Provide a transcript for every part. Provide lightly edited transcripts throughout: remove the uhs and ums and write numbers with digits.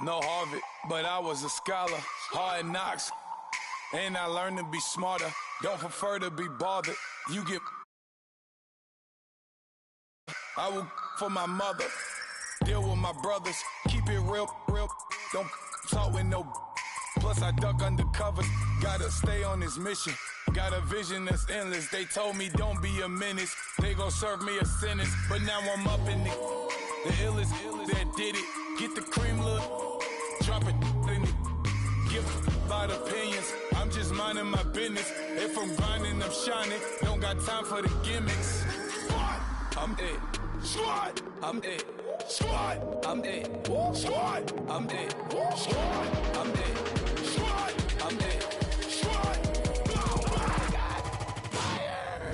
No Harvard, but I was a scholar. Hard knocks, and I learned to be smarter. Don't prefer to be bothered. You get. I will for my mother. Deal with my brothers. Keep it real. Don't talk with no. Plus I duck undercover. Gotta stay on this mission. Got a vision that's endless. They told me don't be a menace. They gon' serve me a sentence. But now I'm up in the illest that did it. Get the cream look. Drop it in it. Give about opinions. I'm just minding my business. If I'm grinding, I'm shining. Don't got time for the gimmicks. Squad, I'm dead. Squad, I'm dead. Squad, I'm dead. Squad, I'm dead. Squad, I'm dead. Squad, I'm dead. Squad. Oh my God. Fire.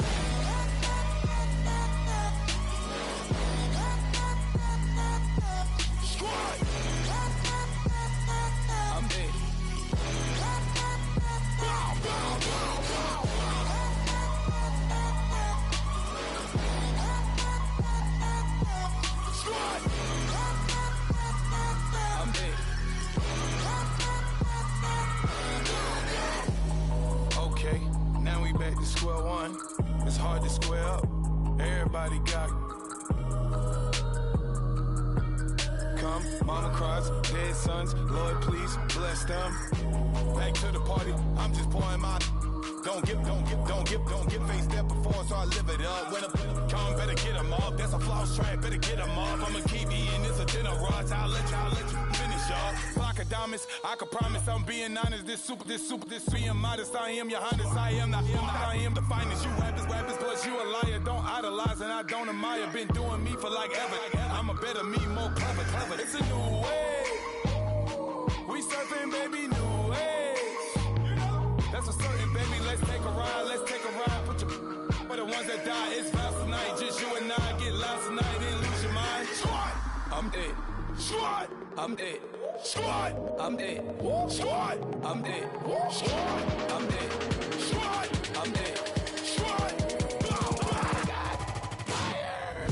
Squad. I'm dead. Squad. I'm dead. Okay, now we back to square one. It's hard to square up. Everybody got. Come, mama cries, dead sons. Lord, please bless them. Back to the party. I'm just pouring my. Don't get face there before, so I live it up. When a come, better get them off. That's a floss track, better get them off. I'ma keep eating this a dinner rush. I'll let you finish, y'all. Block of diamonds, I can promise I'm being honest. This being modest. I am your highness. I am the finest. You rappers, plus you a liar. Don't idolize and I don't admire. Been doing me for like ever. I'm a better me, more clever. It's a new way. We surfing, baby, new age. That's a certain, baby. Let's take a ride. Put your for the ones that die. It's vows tonight. Just you and I get lost tonight. Then lose your mind. Squad, I'm dead. Squad, I'm dead. Squad, I'm dead. Squad, I'm dead. Squad, I'm dead. Squad, I'm dead. Squad. Oh my God. Fire.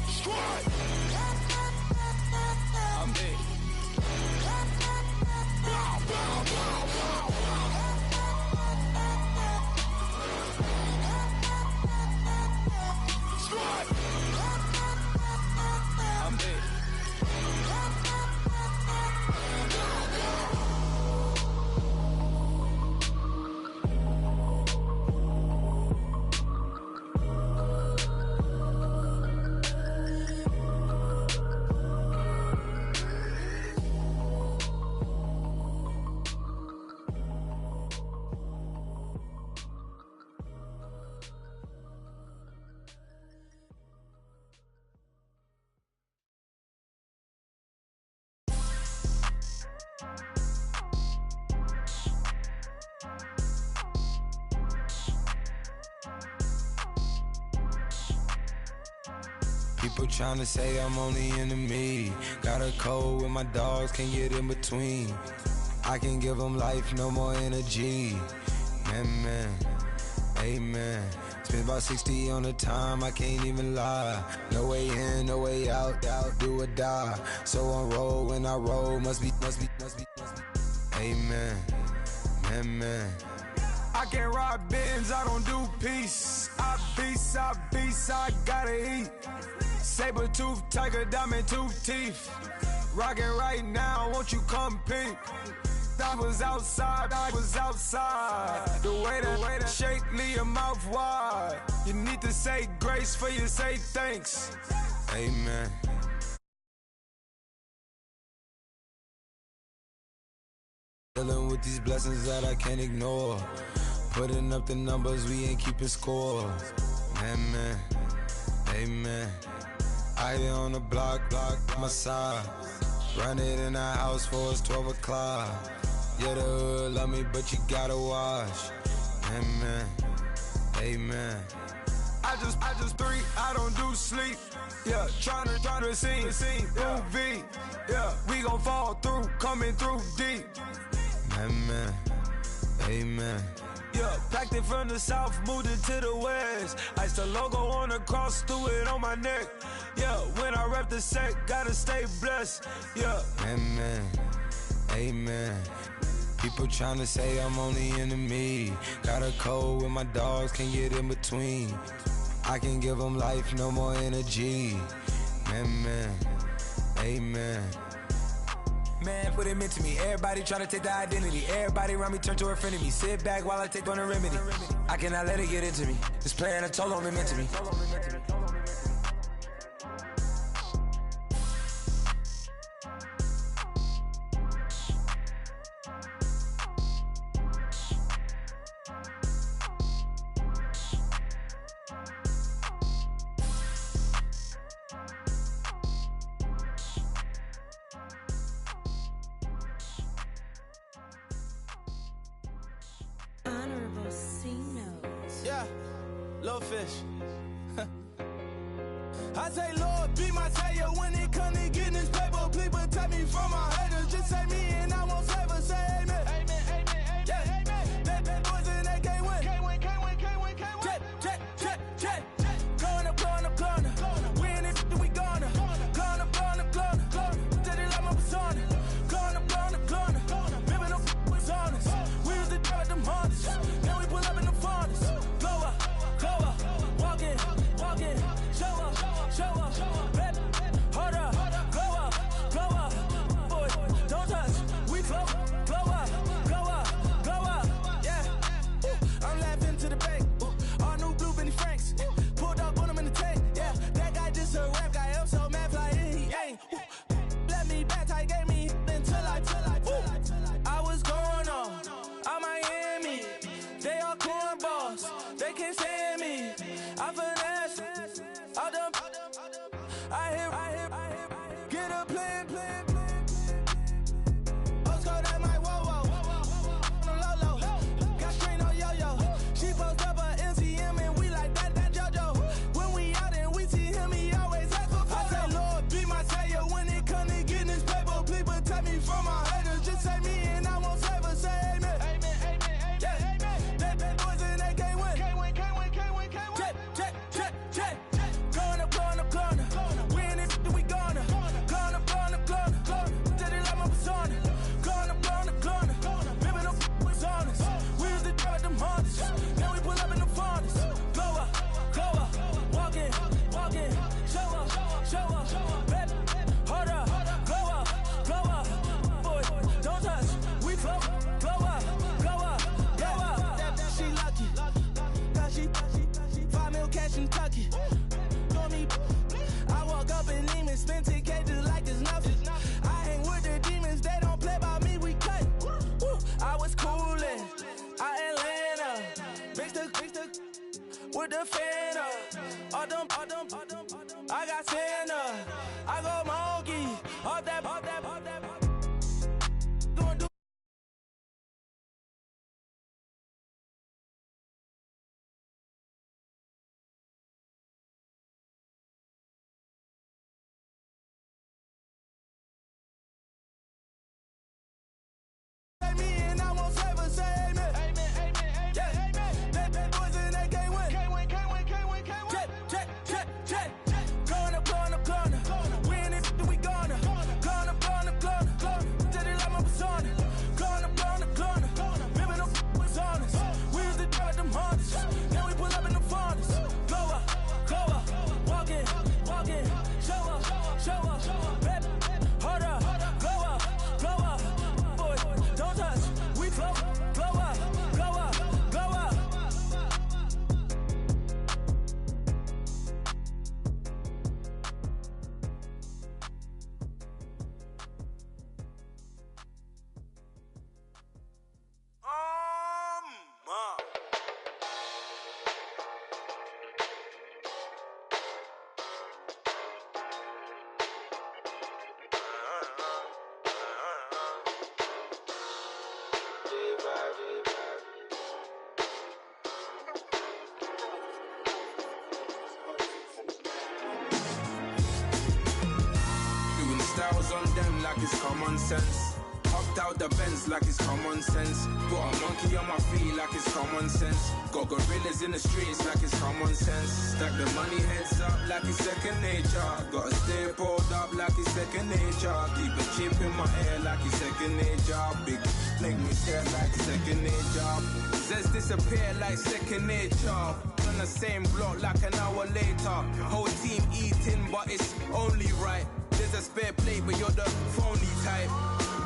Squad. I'm dead. Squad. I'm dead. People tryna say I'm only enemy. Got a code with my dogs, can't get in between. I can give them life, no more energy. Man, amen. Spent about 60 on the time, I can't even lie. No way in, no way out, do or die. So on roll, when I roll, must be. Amen, man. I can't ride Benz, I don't do peace. I beast, I gotta eat. Saber tooth, tiger, diamond tooth teeth. Rockin' right now, won't you come peep? I was outside. The way that shake, leave your mouth wide. You need to say grace for you say thanks. Amen. Dealing with these blessings that I can't ignore. Putting up the numbers, we ain't keeping score. Amen. I on the block, my side. Run it in the house for it's 12 o'clock. Yeah, the hood love me, but you gotta watch. Amen, amen. I just three, I don't do sleep. Yeah, tryna see, movie. Yeah, we gon' fall through, coming through deep. Amen, amen. Yeah, packed it from the south, moved it to the west. Iced the logo on the cross, threw it on my neck. Yeah, when I rep the set, gotta stay blessed. Yeah, amen, amen. People tryna say I'm only enemy. Got a code with my dogs, can't get in between. I can give them life, no more energy. Amen, amen. Man, what it meant to me. Everybody try to take the identity. Everybody around me turn to a friend of me. Sit back while I take on the remedy. I cannot let it get into me. This playing a toll on me, meant to me. Yeah, little fish. I say, Lord, be my savior when it comes to getting this paper. Please protect me from my haters. Just say me and I won't favor. Say amen. Amen, amen, amen. Yeah, amen. That boys and they can't win. Can't win, can't win, can't win, can't win. Check. Blowing up. We in it, we gonna. Blowing up. Till they like my persona. Blowing up. Living up was honest. We was the drive them hardest. Now we pull up in the furnace. Glow up. Walk in. Show up. Baby, hold up. Glow up. Boy, don't touch. We glow up. Yeah. I'm laughing to the bank. All new blue Benny Franks. Pulled up on him in the tank. Yeah, that guy just a rap guy. I'm so mad, fly in, he ain't. Let me back, tight, gave me until I was going on Miami. They all cornballs. They can't stand me. I finesse. All them. I hit. Get a plan. Oscar, that my whoa. No low. Got strain on yo-yo. She post up a MCM and we like that JoJo. When we out and we see him, he always ask for photo. I say, Lord, be my savior when it comes to getting this paper. Please protect me from my haters. Just say me and I won't favor. Say amen. Amen. Yeah, amen. That boys and they can't win. Can't win. Check. Blowing up. We in it, we gonna. Blowing up. Till they like my persona. Blowing up. Living up was honest. We was the drive them hardest. Now we pull up in the furnace. Glow up. Walk in. Show up. Baby, hold up. Glow up. Boy, don't touch. We glow up. Yeah, she lucky. Cause she 5 mil cash in Kentucky. Know me, I walk up in Neiman, spend 10K just like it's nothing. I hang with the demons, they don't play by me, we cut. I was coolin', Atlanta, mixed the with the Fanta. All them, I got Santa, I go monkey, all that. Check. Blowing up. We in it, like it's common sense. Hopped out the Benz like it's common sense. Got a monkey on my feet like it's common sense. Got gorillas in the streets like it's common sense. Stack the money heads up like it's second nature. Gotta stay pulled up like it's second nature. Keep a chip in my ear like it's second nature. Big make me stare like second nature. Says disappear like second nature. On the same block like an hour later. Whole team eating but it's only right. There's a spare plate but you're the phony type.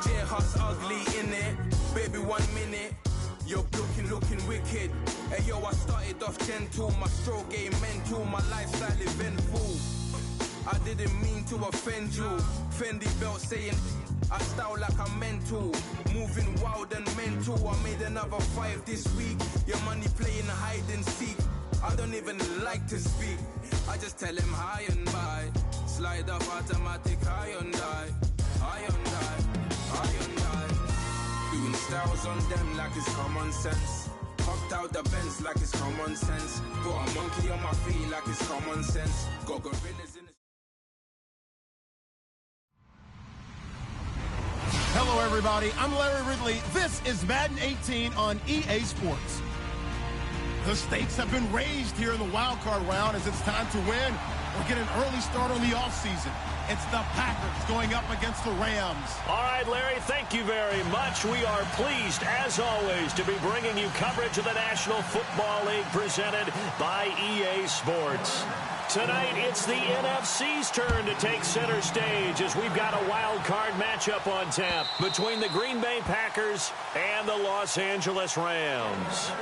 J-Hut's ugly in it, baby 1 minute. You're looking wicked. Hey yo, I started off gentle, my stroke game mental, my lifestyle eventful. I didn't mean to offend you. Fendi belt saying I style like I'm mental. Moving wild and mental. I made another 5 this week. Your money playing hide and seek. I don't even like to speak. I just tell him high and by. Slide up automatic high and die. High and die. Doing styles on them like it's common sense. Hopped out the Benz like it's common sense. Got a monkey on my feet like it's common sense. Got gorillas in the... Hello, everybody. I'm Larry Ridley. This is Madden 18 on EA Sports. The stakes have been raised here in the wild card round as it's time to win or get an early start on the offseason. It's the Packers going up against the Rams. All right, Larry, thank you very much. We are pleased, as always, to be bringing you coverage of the National Football League presented by EA Sports. Tonight, it's the NFC's turn to take center stage as we've got a wild card matchup on tap between the Green Bay Packers and the Los Angeles Rams.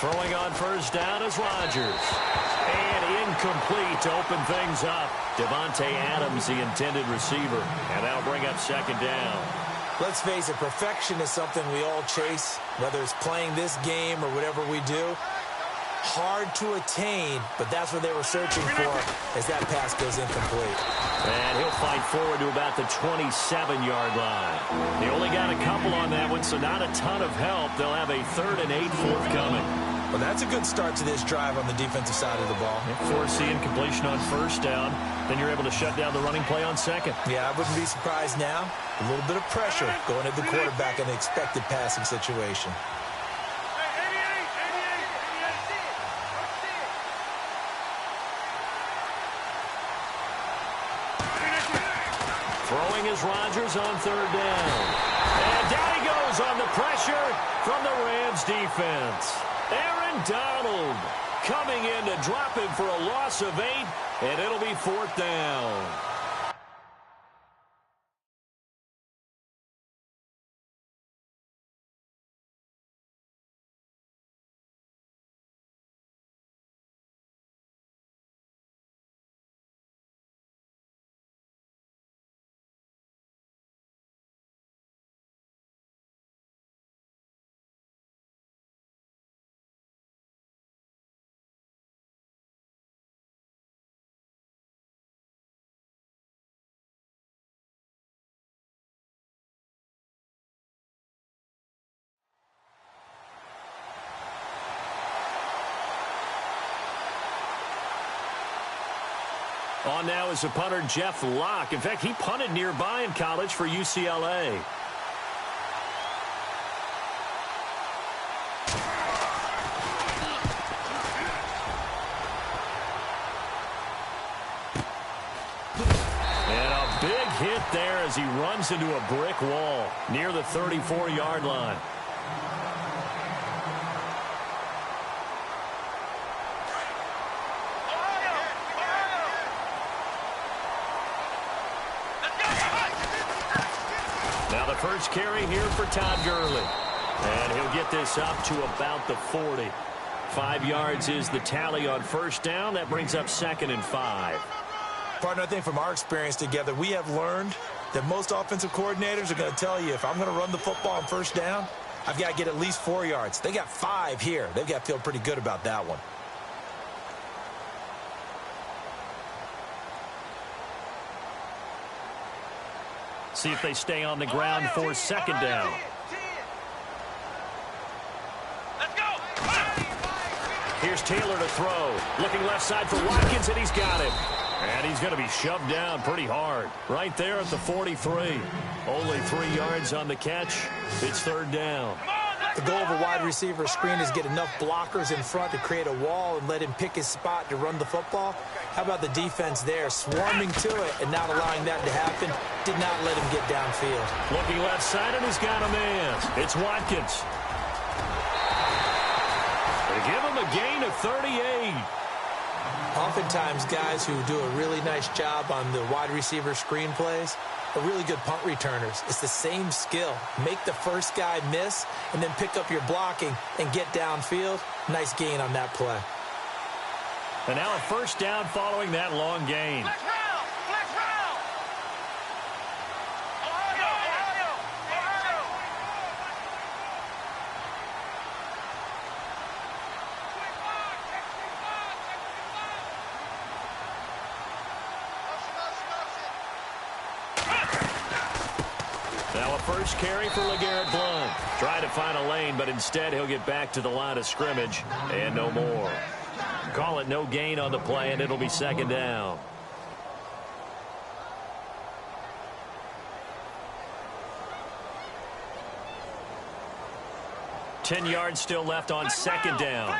Throwing on first down is Rodgers. And incomplete to open things up. Devontae Adams, the intended receiver. And that'll bring up second down. Let's face it, perfection is something we all chase, whether it's playing this game or whatever we do. Hard to attain, but that's what they were searching for as that pass goes incomplete. And he'll fight forward to about the 27-yard line. They only got a couple on that one, so not a ton of help. They'll have a 3rd and 8 forthcoming. Well, that's a good start to this drive on the defensive side of the ball. Forcing completion on first down. Then you're able to shut down the running play on second. Yeah, I wouldn't be surprised now. A little bit of pressure going at the quarterback in an expected passing situation. Throwing is Rodgers on 3rd down. And down he goes on the pressure from the Rams defense. Aaron Donald coming in to drop him for a loss of 8, and it'll be 4th down. On now is the punter, Jeff Locke. In fact, he punted nearby in college for UCLA. And a big hit there as he runs into a brick wall near the 34-yard line. Now the first carry here for Todd Gurley. And he'll get this up to about the 40. 5 yards is the tally on first down. That brings up 2nd and 5. Partner, I think from our experience together, we have learned that most offensive coordinators are going to tell you, if I'm going to run the football on first down, I've got to get at least 4 yards. They got 5 here. They've got to feel pretty good about that one. See if they stay on the ground for second down. Here's Taylor to throw. Looking left side for Watkins, and he's got it. And he's going to be shoved down pretty hard. Right there at the 43. Only 3 yards on the catch. It's third down. The goal of a wide receiver screen is get enough blockers in front to create a wall and let him pick his spot to run the football. How about the defense there, swarming to it and not allowing that to happen? Did not let him get downfield. Looking left side, and he's got a man. It's Watkins. They give him a gain of 38. Oftentimes, guys who do a really nice job on the wide receiver screen plays are really good punt returners. It's the same skill. Make the first guy miss and then pick up your blocking and get downfield. Nice gain on that play. And now a first down following that long gain. Now a first carry for LeGarrette Blount. Try to find a lane, but instead he'll get back to the line of scrimmage and no more. Call it no gain on the play, and it'll be second down. Ten yards still left on second down.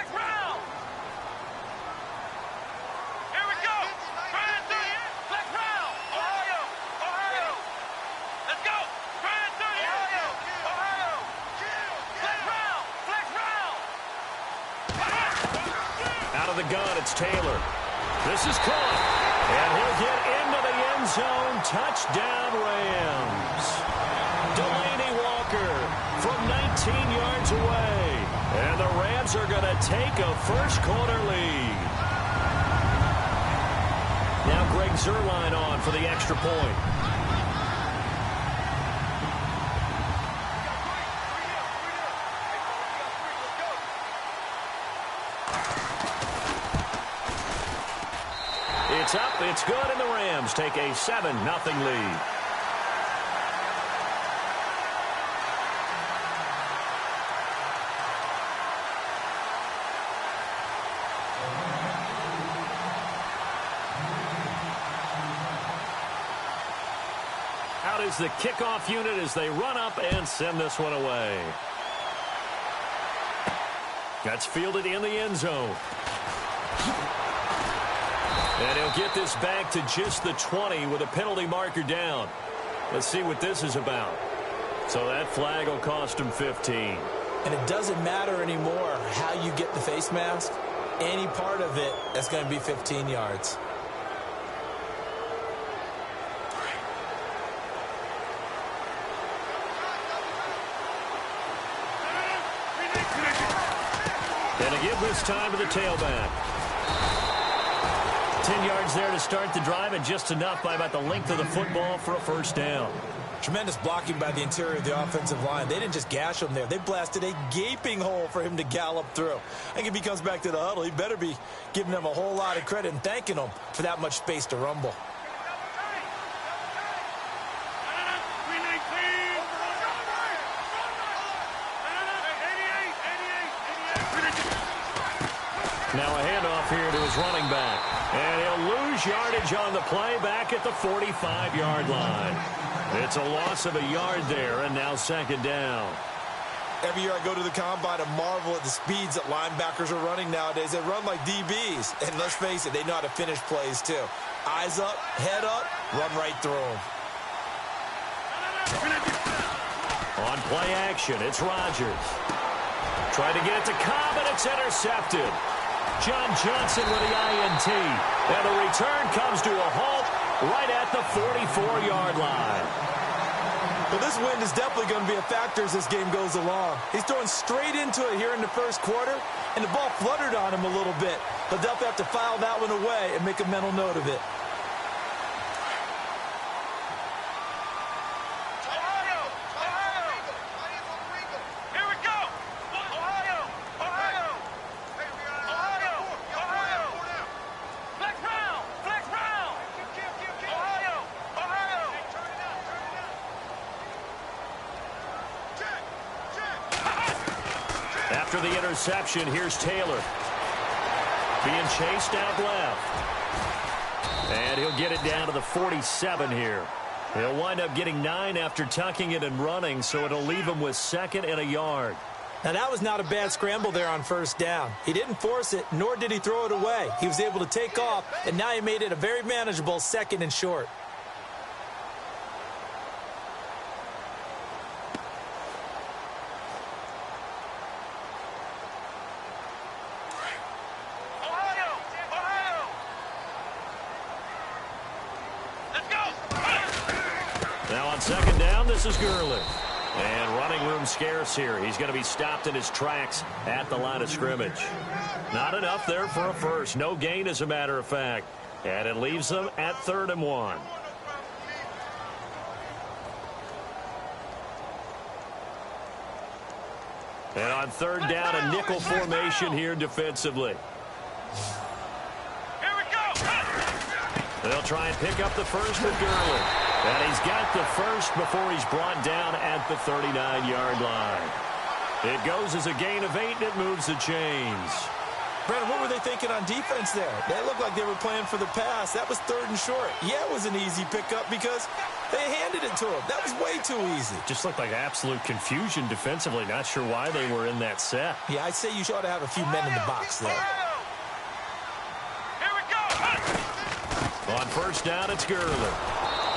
The gun, it's Taylor. This is caught, and he'll get into the end zone. Touchdown, Rams. Delaney Walker from 19 yards away, and the Rams are going to take a first-quarter lead. Now Greg Zuerlein on for the extra point. It's up, it's good, and the Rams take a 7-0 lead. Out is the kickoff unit as they run up and send this one away. That's fielded in the end zone. And he'll get this back to just the 20 with a penalty marker down. Let's see what this is about. So that flag will cost him 15. And it doesn't matter anymore how you get the face mask. Any part of it, that's going to be 15 yards. And a give this time to the tailback. 10 yards there to start the drive, and just enough by about the length of the football for a first down. Tremendous blocking by the interior of the offensive line. They didn't just gash him there. They blasted a gaping hole for him to gallop through. I think if he comes back to the huddle, he better be giving them a whole lot of credit and thanking them for that much space to rumble. Now a handoff here to his running back. And he'll lose yardage on the play back at the 45-yard line. It's a loss of a yard there, and now second down. Every year I go to the combine and marvel at the speeds that linebackers are running nowadays. They run like DBs. And let's face it, they know how to finish plays too. Eyes up, head up, run right through them. On play action, it's Rodgers. Tried to get it to Cobb, and it's intercepted. John Johnson with the INT. And the return comes to a halt right at the 44-yard line. Well, this wind is definitely going to be a factor as this game goes along. He's throwing straight into it here in the first quarter, and the ball fluttered on him a little bit. He'll definitely have to file that one away and make a mental note of it. after the interception. Here's Taylor. Being chased out left. And he'll get it down to the 47 here. He'll wind up getting 9 after tucking it and running, so it'll leave him with 2nd and a yard. Now, that was not a bad scramble there on 1st down. He didn't force it, nor did he throw it away. He was able to take off, and now he made it a very manageable 2nd and short. Now on 2nd down, this is Gurley. And running room scarce here. He's going to be stopped in his tracks at the line of scrimmage. Not enough there for a first. No gain, as a matter of fact. And it leaves them at 3rd and 1. And on 3rd down, a nickel formation here defensively. Here we go. They'll try and pick up the first with Gurley. And he's got the first before he's brought down at the 39-yard line. It goes as a gain of 8, and it moves the chains. Brandon, what were they thinking on defense there? They looked like they were playing for the pass. That was 3rd and short. Yeah, it was an easy pickup because they handed it to him. That was way too easy. Just looked like absolute confusion defensively. Not sure why they were in that set. Yeah, I'd say you ought to have a few men in the box there. Here we go. On 1st down, it's Gurley.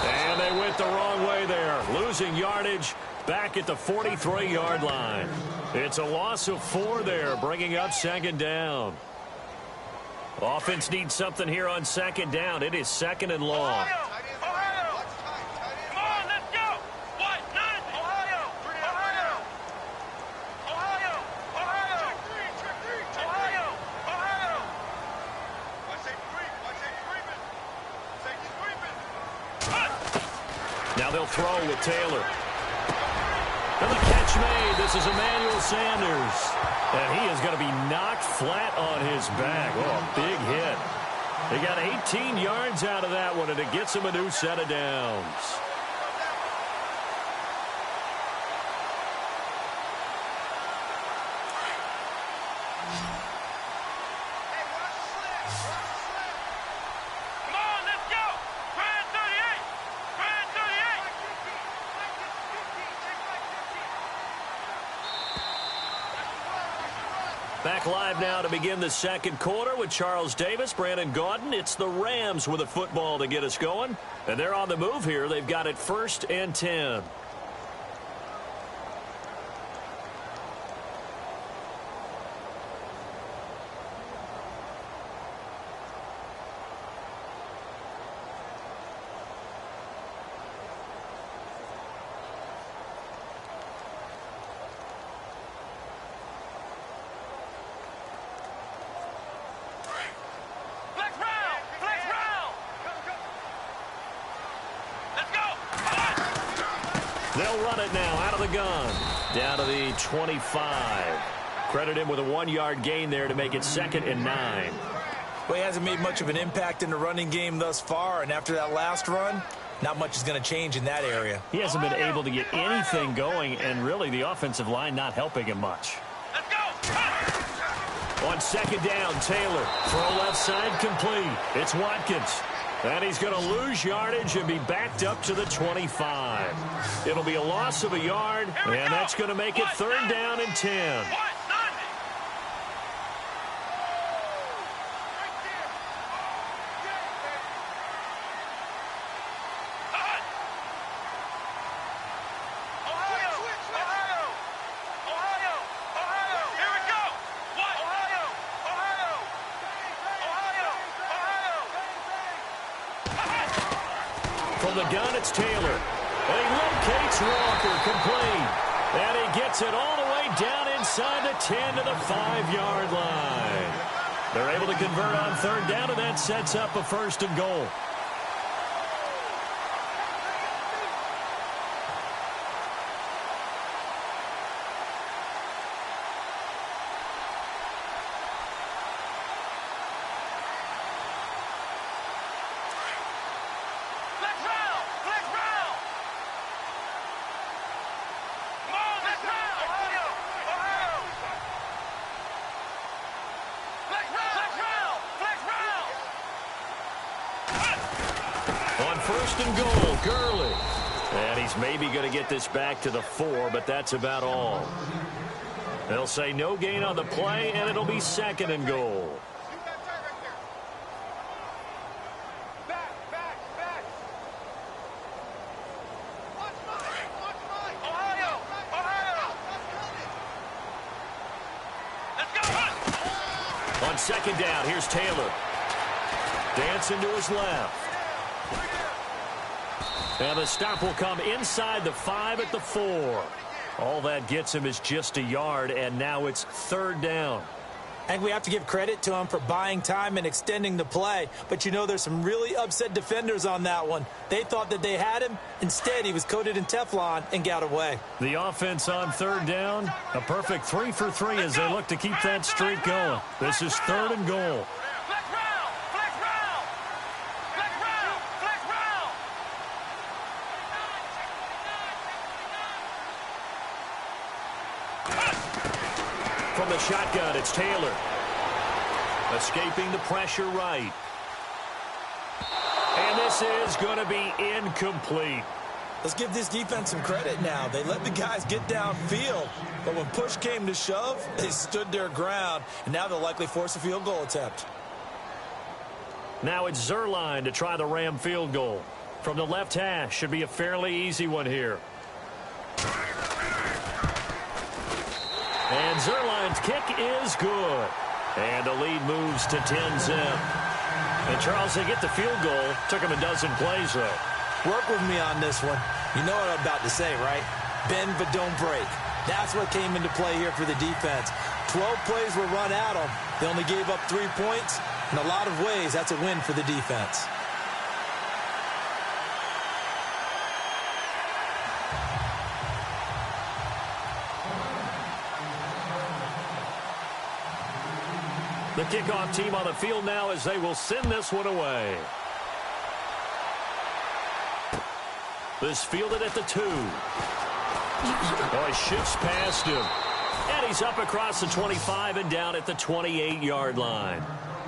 And they went the wrong way there, losing yardage back at the 43-yard line. It's a loss of 4 there, bringing up 2nd down. Offense needs something here on 2nd down. It is 2nd and long. Now they'll throw with Taylor. And the catch made. This is Emmanuel Sanders. And he is going to be knocked flat on his back. Oh, a big hit. They got 18 yards out of that one, and it gets him a new set of downs. Back live now to begin the 2nd quarter with Charles Davis, Brandon Gaudin. It's the Rams with a football to get us going. And they're on the move here. They've got it 1st and 10. They'll run it now out of the gun. Down to the 25. Credit him with a 1-yard gain there to make it 2nd and 9. Well, he hasn't made much of an impact in the running game thus far, and after that last run, not much is going to change in that area. He hasn't been able to get anything going, and really the offensive line not helping him much. Let's go. On 2nd down, Taylor. Throw left side complete. It's Watkins. And he's going to lose yardage and be backed up to the 25. It'll be a loss of a yard, and that's going to make it 3rd down and 10. From the gun, it's Taylor. And he locates Walker, complete. And he gets it all the way down inside the 10 to the 5-yard line. They're able to convert on 3rd down, and that sets up a 1st and goal. first and goal. Gurley. And he's maybe going to get this back to the 4, but that's about all. They'll say no gain on the play, and it'll be second and goal. On second down, here's Taylor. Dancing to his left. And the stop will come inside the 5 at the 4. All that gets him is just a yard, and now it's third down. I think we have to give credit to him for buying time and extending the play. But, you know, there's some really upset defenders on that one. They thought that they had him. Instead, he was coated in Teflon and got away. The offense on third down, a perfect 3 for 3 as they look to keep that streak going. This is third and goal. From the shotgun, it's Taylor. Escaping the pressure right. And this is going to be incomplete. Let's give this defense some credit now. They let the guys get downfield. But when push came to shove, they stood their ground. And now they'll likely force a field goal attempt. Now it's Zerline to try the Ram field goal. From the left hash, should be a fairly easy one here. And Zerline's kick is good. And the lead moves to 10-zip. And Charles, they get the field goal. Took him a dozen plays, though. Work with me on this one. You know what I'm about to say, right? Bend but don't break. That's what came into play here for the defense. 12 plays were run at them. They only gave up 3 points. In a lot of ways, that's a win for the defense. The kickoff team on the field now as they will send this one away. This fielded at the 2. Oh, he shifts past him. And he's up across the 25 and down at the 28-yard line.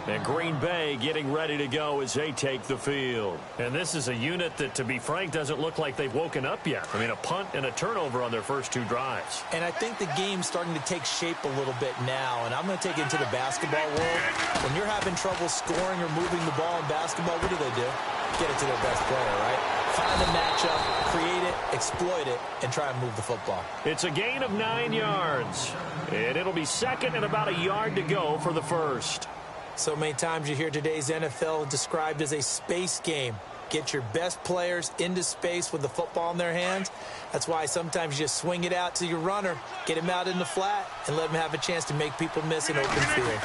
And Green Bay getting ready to go as they take the field. And this is a unit that, to be frank, doesn't look like they've woken up yet. I mean, a punt and a turnover on their first 2 drives. And I think the game's starting to take shape a little bit now. And I'm going to take it into the basketball world. When you're having trouble scoring or moving the ball in basketball, what do? Get it to their best player, right? Find a matchup, create it, exploit it, and try and move the football. It's a gain of 9 yards. And it'll be second and about a yard to go for the first. So many times you hear today's NFL described as a space game. Get your best players into space with the football in their hands. That's why sometimes you just swing it out to your runner, get him out in the flat, and let him have a chance to make people miss an open field.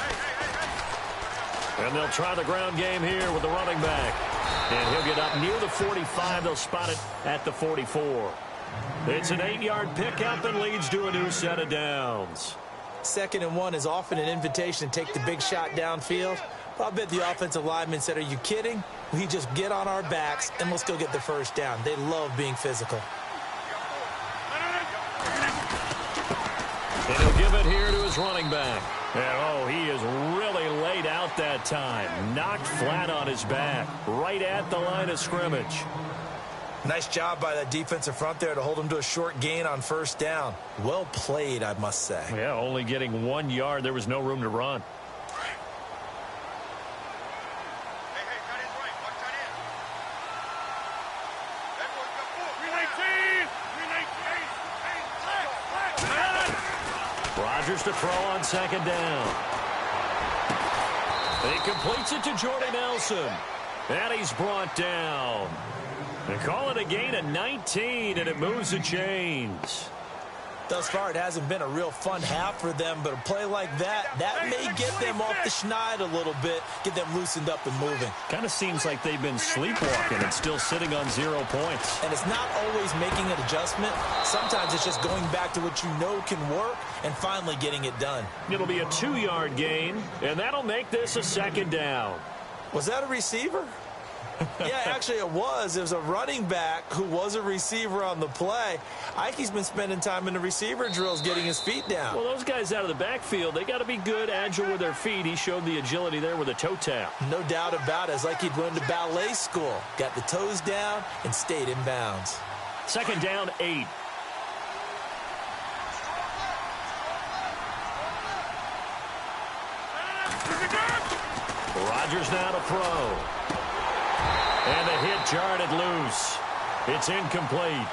And they'll try the ground game here with the running back. And he'll get up near the 45. They'll spot it at the 44. It's an 8-yard pickup and leads to a new set of downs. 2nd and 1 is often an invitation to take the big shot downfield. But I bet the offensive lineman said, are you kidding? We just get on our backs and we'll still get the first down. They love being physical. And he'll give it here to his running back. And, oh, he is really laid out that time. Knocked flat on his back, right at the line of scrimmage. Nice job by that defensive front there to hold him to a short gain on first down. Well played, I must say. Yeah, only getting 1 yard. There was no room to run. Rodgers to throw on 2nd down. He completes it to Jordy Nelson. And he's brought down. They call it a gain of 19, and it moves the chains. Thus far, it hasn't been a real fun half for them, but a play like that may get them off the schneid a little bit, get them loosened up and moving. Kind of seems like they've been sleepwalking and still sitting on 0 points. And it's not always making an adjustment. Sometimes it's just going back to what you know can work and finally getting it done. It'll be a 2-yard gain, and that'll make this a 2nd down. Was that a receiver? Yeah, actually it was. It was a running back who was a receiver on the play. Ike's been spending time in the receiver drills getting his feet down. Well, those guys out of the backfield, they got to be good, agile with their feet. He showed the agility there with a toe tap. No doubt about it. It's like he'd run to ballet school. Got the toes down and stayed in bounds. 2nd down, 8. Rodgers now to throw. And the hit jarred it loose. It's incomplete.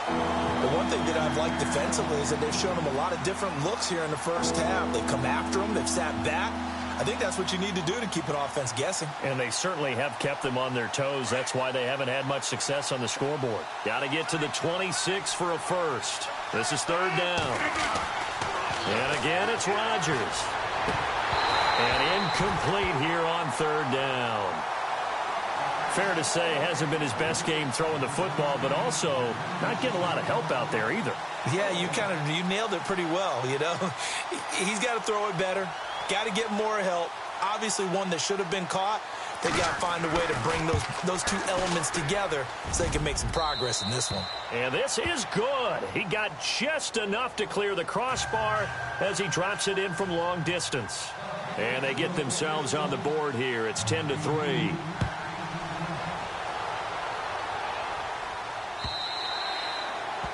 The one thing that I've liked defensively is that they've shown him a lot of different looks here in the first half. They've come after him. They've sat back. I think that's what you need to do to keep an offense guessing. And they certainly have kept them on their toes. That's why they haven't had much success on the scoreboard. Got to get to the 26 for a first. This is 3rd down. And again, it's Rodgers. And incomplete here on 3rd down. Fair to say, hasn't been his best game throwing the football, but also not getting a lot of help out there either. Yeah, you nailed it pretty well, you know. He's got to throw it better. Got to get more help. Obviously one that should have been caught. They got to find a way to bring those two elements together so they can make some progress in this one. And this is good. He got just enough to clear the crossbar as he drops it in from long distance. And they get themselves on the board here. It's 10-3.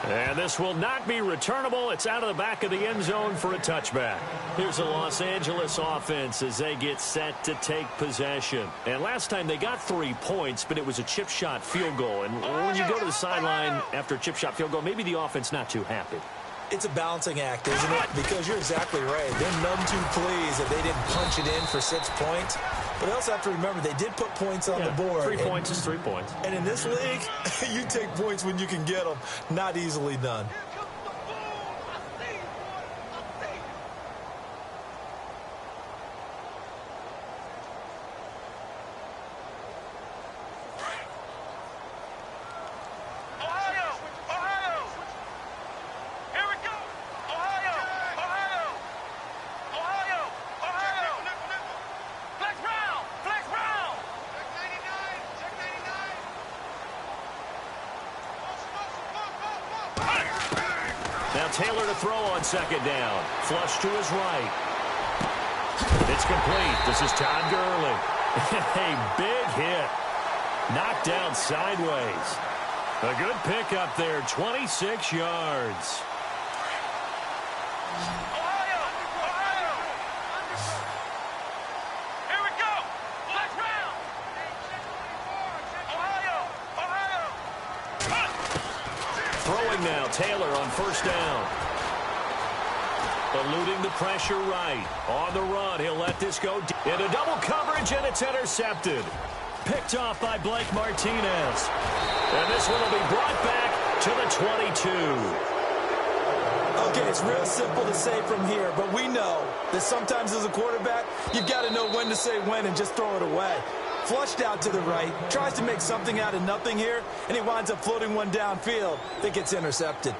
And this will not be returnable. It's out of the back of the end zone for a touchback. Here's the Los Angeles offense as they get set to take possession. And last time they got 3 points, but it was a chip shot field goal. And when you go to the sideline after a chip shot field goal, maybe the offense not too happy. It's a balancing act, isn't it? Because you're exactly right. They're none too pleased that they didn't punch it in for 6 points. But they also have to remember they did put points on the board. 3 points is 3 points. And in this league, you take points when you can get them. Not easily done. Taylor to throw on 2nd down. Flush to his right. It's complete. This is Todd Gurley. A big hit. Knocked down sideways. A good pickup there. 26 yards. Now Taylor on 1st down. Eluding the pressure right. On the run, he'll let this go into double coverage, and it's intercepted. Picked off by Blake Martinez. And this one will be brought back to the 22. Okay, it's real simple to say from here, but we know that sometimes as a quarterback, you've got to know when to say when and just throw it away. Flushed out to the right, tries to make something out of nothing here, and he winds up floating one downfield that gets intercepted.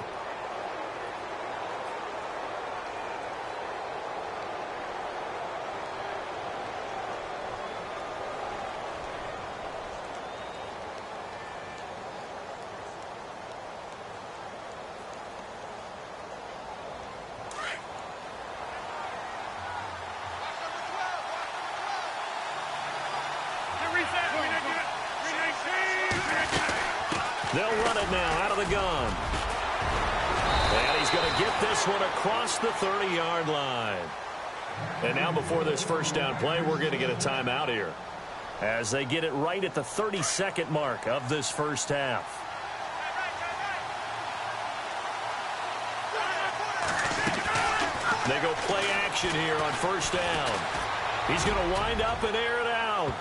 They'll run it now out of the gun. And he's going to get this one across the 30-yard line. And now before this 1st down play, we're going to get a timeout here as they get it right at the 32nd mark of this first half. They go play action here on 1st down. He's going to wind up and air it out.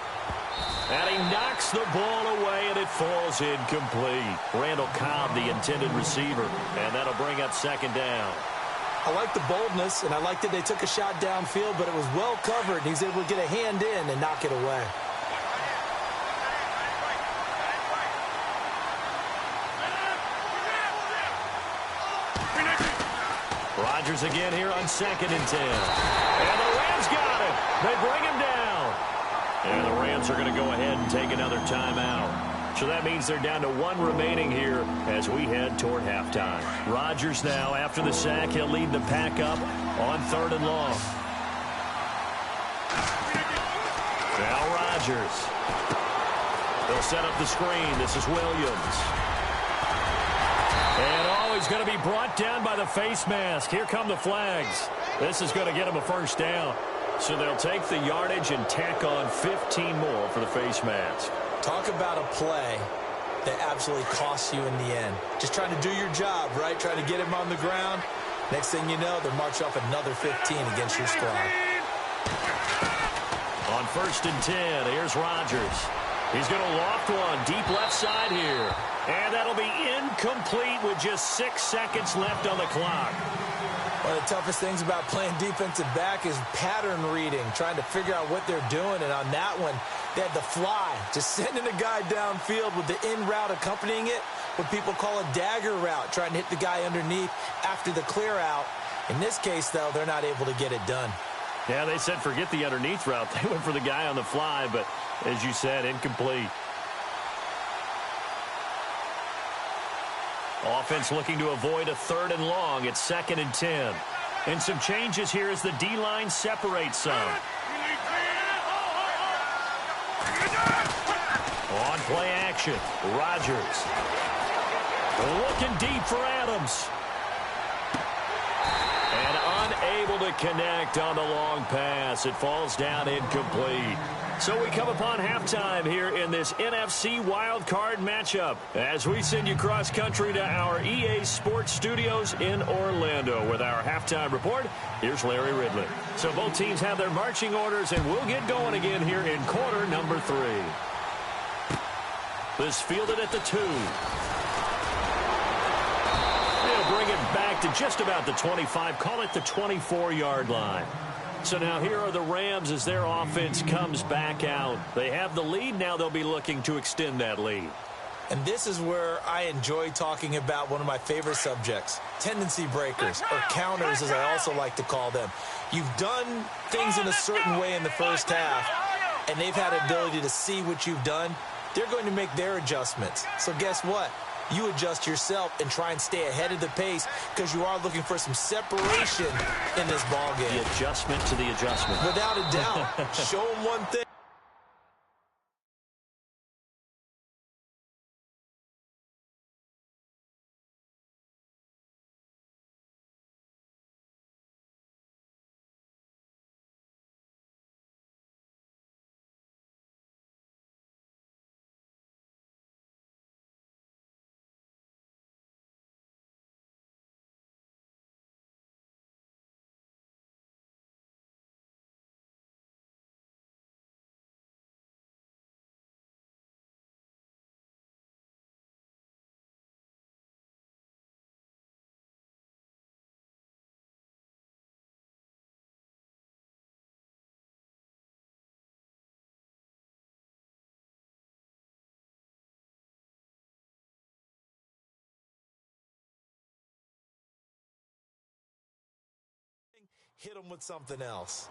And he knocks the ball away, and it falls incomplete. Randall Cobb, the intended receiver, and that'll bring up 2nd down. I like the boldness, and I like that they took a shot downfield, but it was well covered, and he's able to get a hand in and knock it away. Rodgers again here on 2nd and 10. And the Rams got it. They bring him down. And the Rams are going to go ahead and take another timeout. So that means they're down to 1 remaining here as we head toward halftime. Rodgers now, after the sack, he'll lead the pack up on 3rd and long. Now Rodgers. They'll set up the screen. This is Williams. And he's going to be brought down by the face mask. Here come the flags. This is going to get him a first down. So they'll take the yardage and tack on 15 more for the face mask. Talk about a play that absolutely costs you in the end. Just trying to do your job, right? Trying to get him on the ground. Next thing you know, they'll march off another 15 against your squad. On 1st and 10, here's Rodgers. He's going to loft one deep left side here. And that'll be incomplete with just 6 seconds left on the clock. One of the toughest things about playing defensive back is pattern reading, trying to figure out what they're doing. And on that one, they had the fly, just sending a guy downfield with the in route accompanying it, what people call a dagger route, trying to hit the guy underneath after the clear out. In this case, though, they're not able to get it done. Yeah, they said forget the underneath route. They went for the guy on the fly, but as you said, incomplete. Offense looking to avoid a 3rd and long. It's 2nd and 10. And some changes here as the D-line separates some. On play action, Rodgers. Looking deep for Adams. And unable to connect on the long pass. It falls down incomplete. So we come upon halftime here in this NFC wildcard matchup as we send you cross-country to our EA Sports Studios in Orlando with our halftime report. Here's Larry Ridley. So both teams have their marching orders, and we'll get going again here in quarter number 3. This fielded at the 2. They'll bring it back to just about the 25, call it the 24-yard line. So now here are the Rams as their offense comes back out. They have the lead. Now they'll be looking to extend that lead. And this is where I enjoy talking about one of my favorite subjects, tendency breakers, or counters as I also like to call them. You've done things in a certain way in the first half, and they've had ability to see what you've done. They're going to make their adjustments. So guess what? You adjust yourself and try and stay ahead of the pace because you are looking for some separation in this ball game. The adjustment to the adjustment. Without a doubt. Show them one thing. Hit them with something else.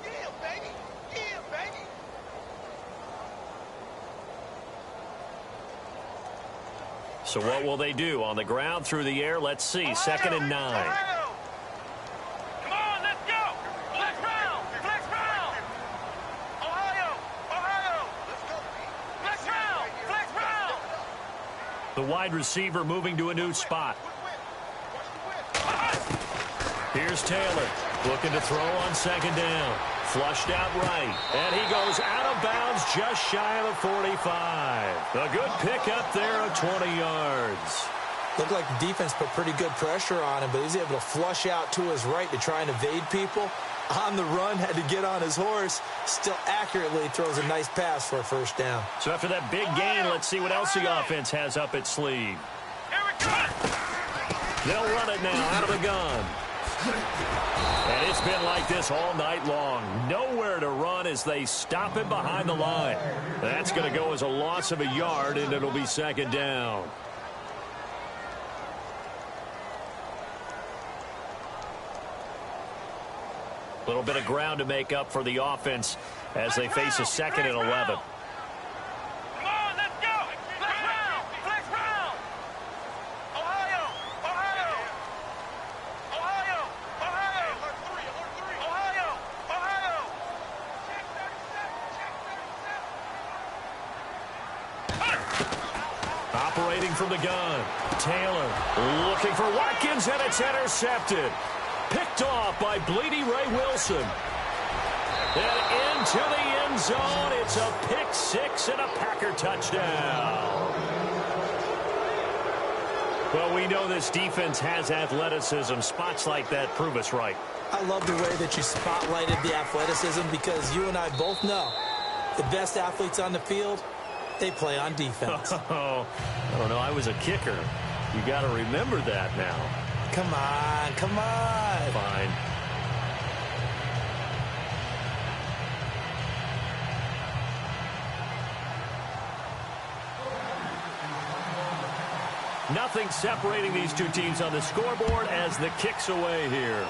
Yeah, baby. Yeah, baby. So what will they do? On the ground, through the air, let's see. 2nd and 9. Come on, let's go. Flex round. Flex round. Ohio. Let's go. Flex round. Flex round. The wide receiver moving to a new spot. Here's Taylor looking to throw on 2nd down. Flushed out right. And he goes out of bounds just shy of the 45. A good pickup there of 20 yards. Looked like the defense put pretty good pressure on him, but he's able to flush out to his right to try and evade people. On the run, had to get on his horse. Still accurately throws a nice pass for a first down. So after that big gain, let's see what else the offense has up its sleeve. They'll run it now out of the gun. And it's been like this all night long. Nowhere to run as they stop him behind the line. That's going to go as a loss of a yard, and it'll be 2nd down. little bit of ground to make up for the offense as they face a 2nd and 11. Come on, let's go. Flex round. Flex round. Ohio. Ohio. Ohio. Ohio. Ohio. Ohio. Operating from the gun. Taylor looking for Watkins, and it's intercepted. Picked off by Bleedy Ray Wilson. And into the end zone. It's a pick 6 and a Packer touchdown. Well, we know this defense has athleticism. Spots like that prove us right. I love the way that you spotlighted the athleticism because you and I both know the best athletes on the field, they play on defense. Oh, I don't know. I was a kicker. You got to remember that now. Come on, come on. Fine. Nothing separating these two teams on the scoreboard as the kick's away here.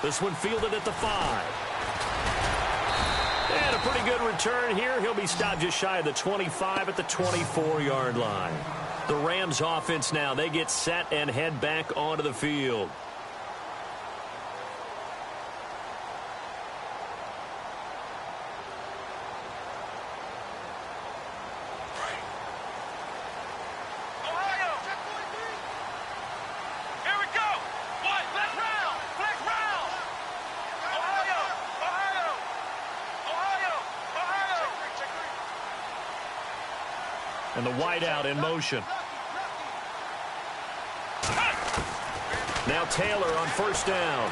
This one fielded at the 5. And a pretty good return here. He'll be stopped just shy of the 25 at the 24-yard line. The Rams offense now, they get set and head back onto the field. Ohio. Here we go. What? Flex round. Flex round. Ohio. Ohio. Ohio. Ohio. And the wideout in motion. Now Taylor on first down.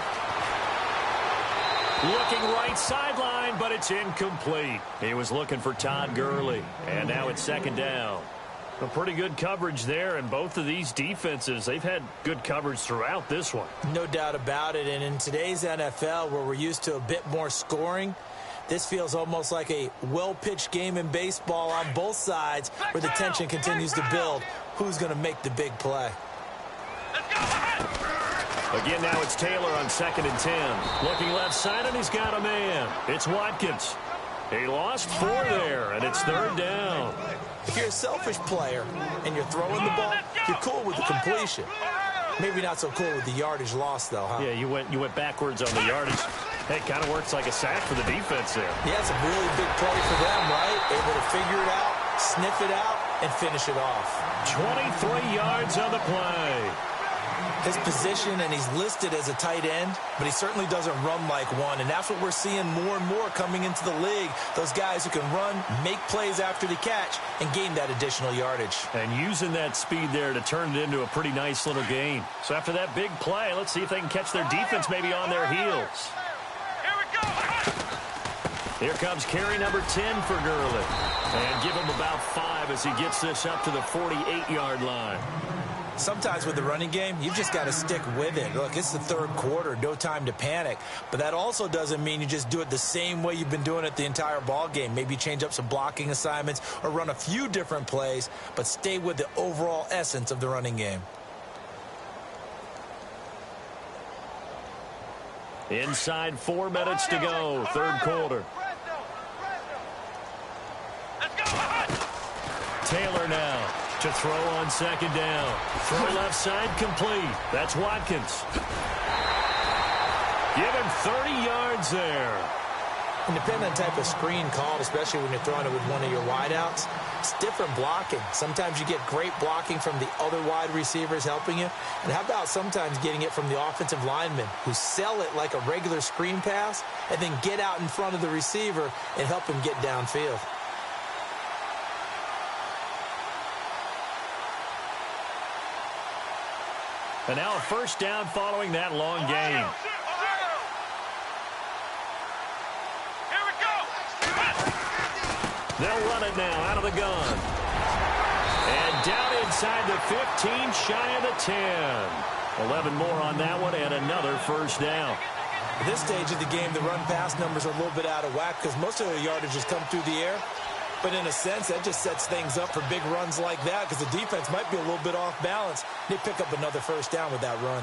Looking right sideline, but it's incomplete. He was looking for Todd Gurley. And now it's 2nd down. A pretty good coverage there, and both of these defenses, they've had good coverage throughout this one. No doubt about it. And in today's NFL, where we're used to a bit more scoring, this feels almost like a well-pitched game in baseball on both sides where the tension continues to build. Who's going to make the big play? Again, now it's Taylor on 2nd and 10. Looking left side, and he's got a man. It's Watkins. He lost 4 there, and it's 3rd down. If you're a selfish player and you're throwing the ball, you're cool with the completion. Maybe not so cool with the yardage loss, though, huh? Yeah, you went backwards on the yardage. Hey, kind of works like a sack for the defense there. Yeah, it's a really big play for them, right? Able to figure it out, sniff it out, and finish it off. 23 yards on the play. His position, and he's listed as a tight end, but he certainly doesn't run like one, and that's what we're seeing more and more coming into the league. Those guys who can run, make plays after the catch, and gain that additional yardage. And using that speed there to turn it into a pretty nice little gain. So after that big play, let's see if they can catch their defense maybe on their heels. Here we go. Here comes carry number 10 for Gurley. And give him about 5 as he gets this up to the 48-yard line. Sometimes with the running game, you've just got to stick with it. Look, it's the 3rd quarter, no time to panic. But that also doesn't mean you just do it the same way you've been doing it the entire ball game. Maybe change up some blocking assignments or run a few different plays, but stay with the overall essence of the running game. Inside 4 minutes to go, 3rd quarter. Let's go. Taylor now to throw on 2nd down. Throw left side complete. That's Watkins. Give him 30 yards there. And depending on the type of screen called, especially when you're throwing it with one of your wideouts, it's different blocking. Sometimes you get great blocking from the other wide receivers helping you. And how about sometimes getting it from the offensive linemen who sell it like a regular screen pass and then get out in front of the receiver and help him get downfield. And now a first down following that long gain. Here we go. They'll run it now out of the gun. And down inside the 15, shy of the 10. 11 more on that one and another first down. At this stage of the game, the run-pass numbers are a little bit out of whack because most of the yardage has come through the air. But in a sense, that just sets things up for big runs like that because the defense might be a little bit off balance. They pick up another first down with that run.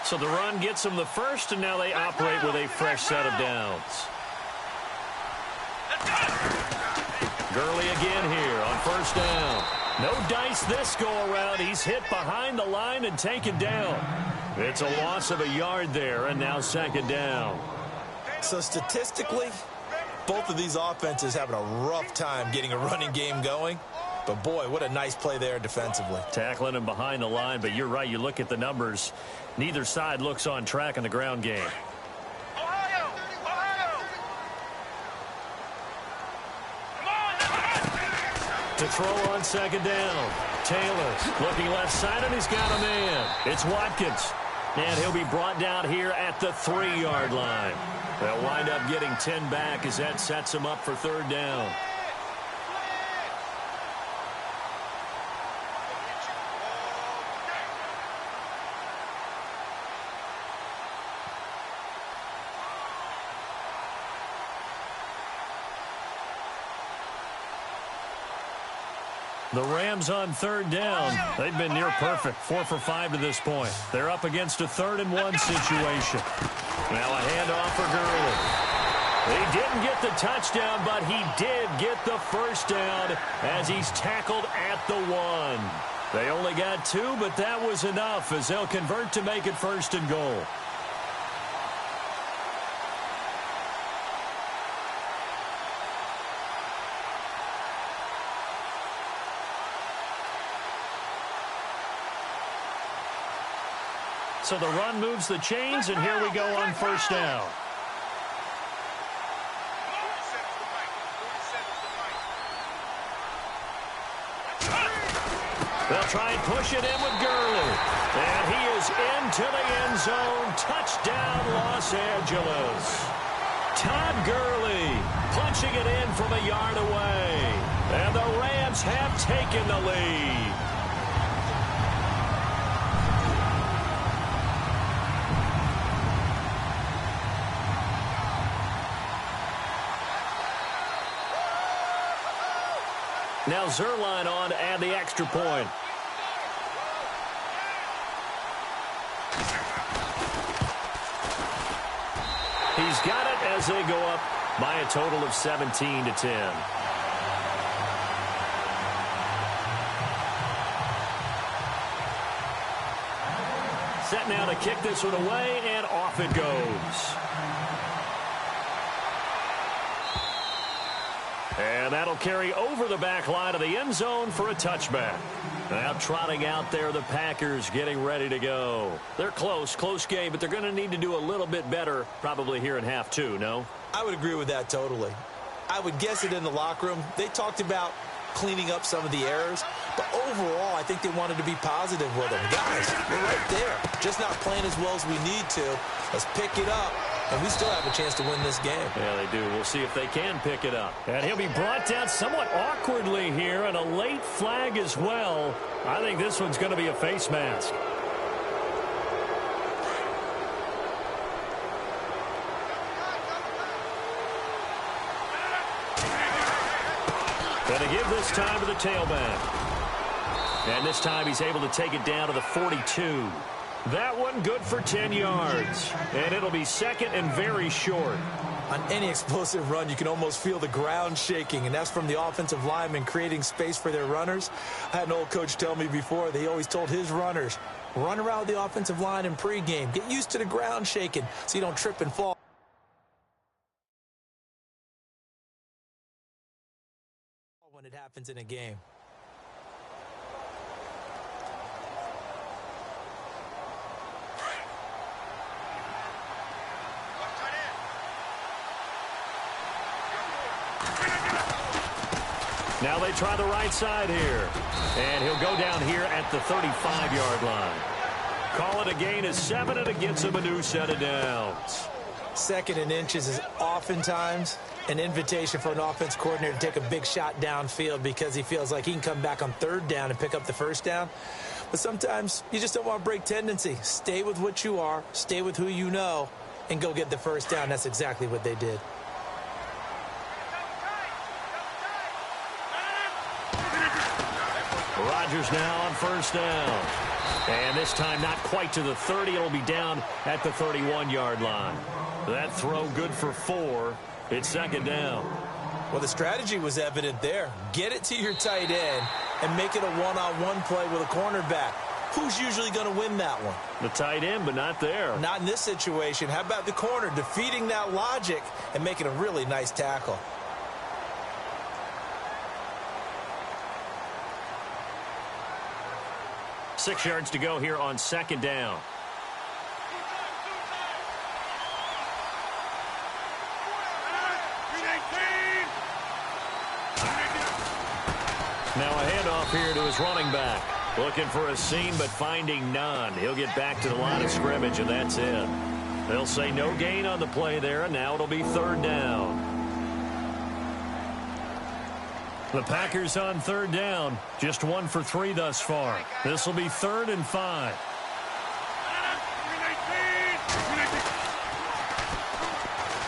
So the run gets them the first, and now they operate with a fresh set of downs. Gurley again here on first down. No dice this go-around. He's hit behind the line and taken down. It's a loss of a yard there, and now second down. So statistically, both of these offenses having a rough time getting a running game going. But, boy, what a nice play there defensively. Tackling him behind the line, but you're right. You look at the numbers. Neither side looks on track in the ground game. Ohio! To throw on second down. Taylor looking left side, and he's got a man. It's Watkins. And he'll be brought down here at the 3-yard line. They'll wind up getting 10 back as that sets him up for third down. The Rams on third down. They've been near perfect. 4 for 5 to this point. They're up against a 3rd-and-1 situation. Now a handoff for Gurley. He didn't get the touchdown, but he did get the first down as he's tackled at the 1. They only got 2, but that was enough as they'll convert to make it 1st and goal. So the run moves the chains, and here we go on first down. They'll try and push it in with Gurley. And he is into the end zone. Touchdown, Los Angeles. Todd Gurley punching it in from a yard away. And the Rams have taken the lead. Now Zerline on to add the extra point. He's got it as they go up by a total of 17-10. Set now to kick this one away, and off it goes. And that'll carry over the back line of the end zone for a touchback. Now trotting out there, the Packers getting ready to go. They're close game, but they're going to need to do a little bit better probably here in half 2, no? I would agree with that totally. I would guess it in the locker room. They talked about cleaning up some of the errors, but overall, I think they wanted to be positive with them. Guys, we're right there. Just not playing as well as we need to. Let's pick it up. And we still have a chance to win this game. Yeah, they do. We'll see if they can pick it up. And he'll be brought down somewhat awkwardly here, and a late flag as well. I think this one's going to be a face mask. Going to give this time to the tailback. And this time he's able to take it down to the 42. That one good for 10 yards. And it'll be second and very short. On any explosive run, you can almost feel the ground shaking, and that's from the offensive linemen creating space for their runners. I had an old coach tell me before, they always told his runners, run around the offensive line in pregame. Get used to the ground shaking so you don't trip and fall when it happens in a game. Now they try the right side here. And he'll go down here at the 35-yard line. Call it a gain of 7, and it gets him a new set of downs. 2nd and inches is oftentimes an invitation for an offense coordinator to take a big shot downfield because he feels like he can come back on 3rd down and pick up the first down. But sometimes you just don't want to break tendency. Stay with what you are, stay with who you know, and go get the first down. That's exactly what they did. Rodgers now on first down. And this time not quite to the 30. It'll be down at the 31-yard line. That throw good for 4. It's second down. Well, the strategy was evident there. Get it to your tight end and make it a one-on-one play with a cornerback. Who's usually going to win that one? The tight end, but not there. Not in this situation. How about the corner defeating that logic and making a really nice tackle? Six yards to go here on second down. Now a handoff here to his running back. Looking for a seam, but finding none. He'll get back to the line of scrimmage, and that's it. They'll say no gain on the play there, and now it'll be third down. The Packers on third down. Just 1 for 3 thus far. This will be 3rd and 5.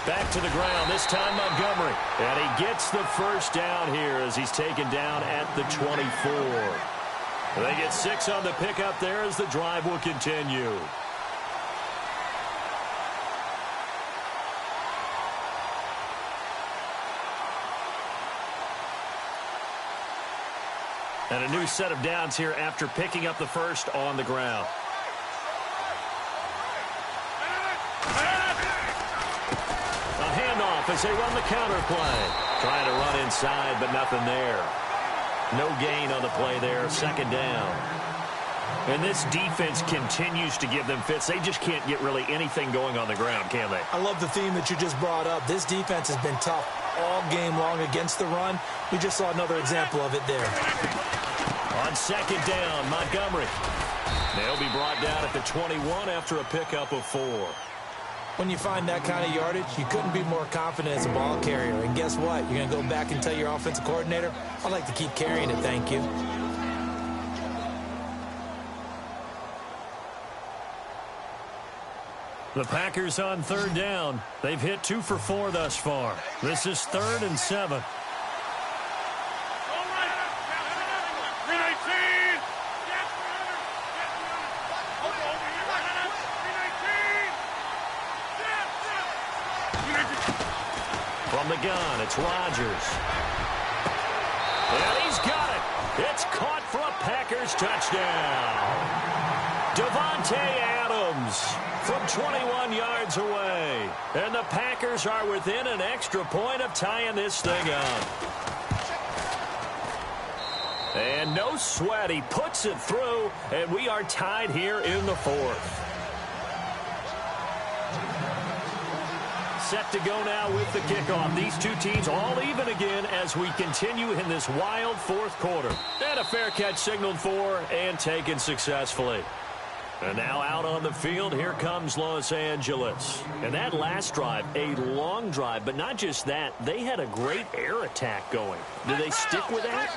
Back to the ground, this time Montgomery. And he gets the first down here as he's taken down at the 24. They get 6 on the pickup there as the drive will continue. And a new set of downs here after picking up the first on the ground. A handoff as they run the counter play. Trying to run inside, but nothing there. No gain on the play there, second down. And this defense continues to give them fits. They just can't get really anything going on the ground, can they? I love the theme that you just brought up. This defense has been tough all game long against the run. We just saw another example of it there. On second down, Montgomery. They'll be brought down at the 21 after a pickup of 4. When you find that kind of yardage, you couldn't be more confident as a ball carrier. And guess what? You're going to go back and tell your offensive coordinator, I'd like to keep carrying it, thank you. The Packers on third down. They've hit 2 for 4 thus far. This is 3rd and 7. From the gun, it's Rodgers. And he's got it. It's caught for a Packers touchdown. Devontae Adams from 21 yards away. And the Packers are within an extra point of tying this thing up. And no sweat. He puts it through, and we are tied here in the 4th. Set to go now with the kickoff. These two teams all even again as we continue in this wild 4th quarter. And a fair catch signaled for and taken successfully. And now out on the field, here comes Los Angeles. And that last drive, a long drive, but not just that, they had a great air attack going. Do they stick with that?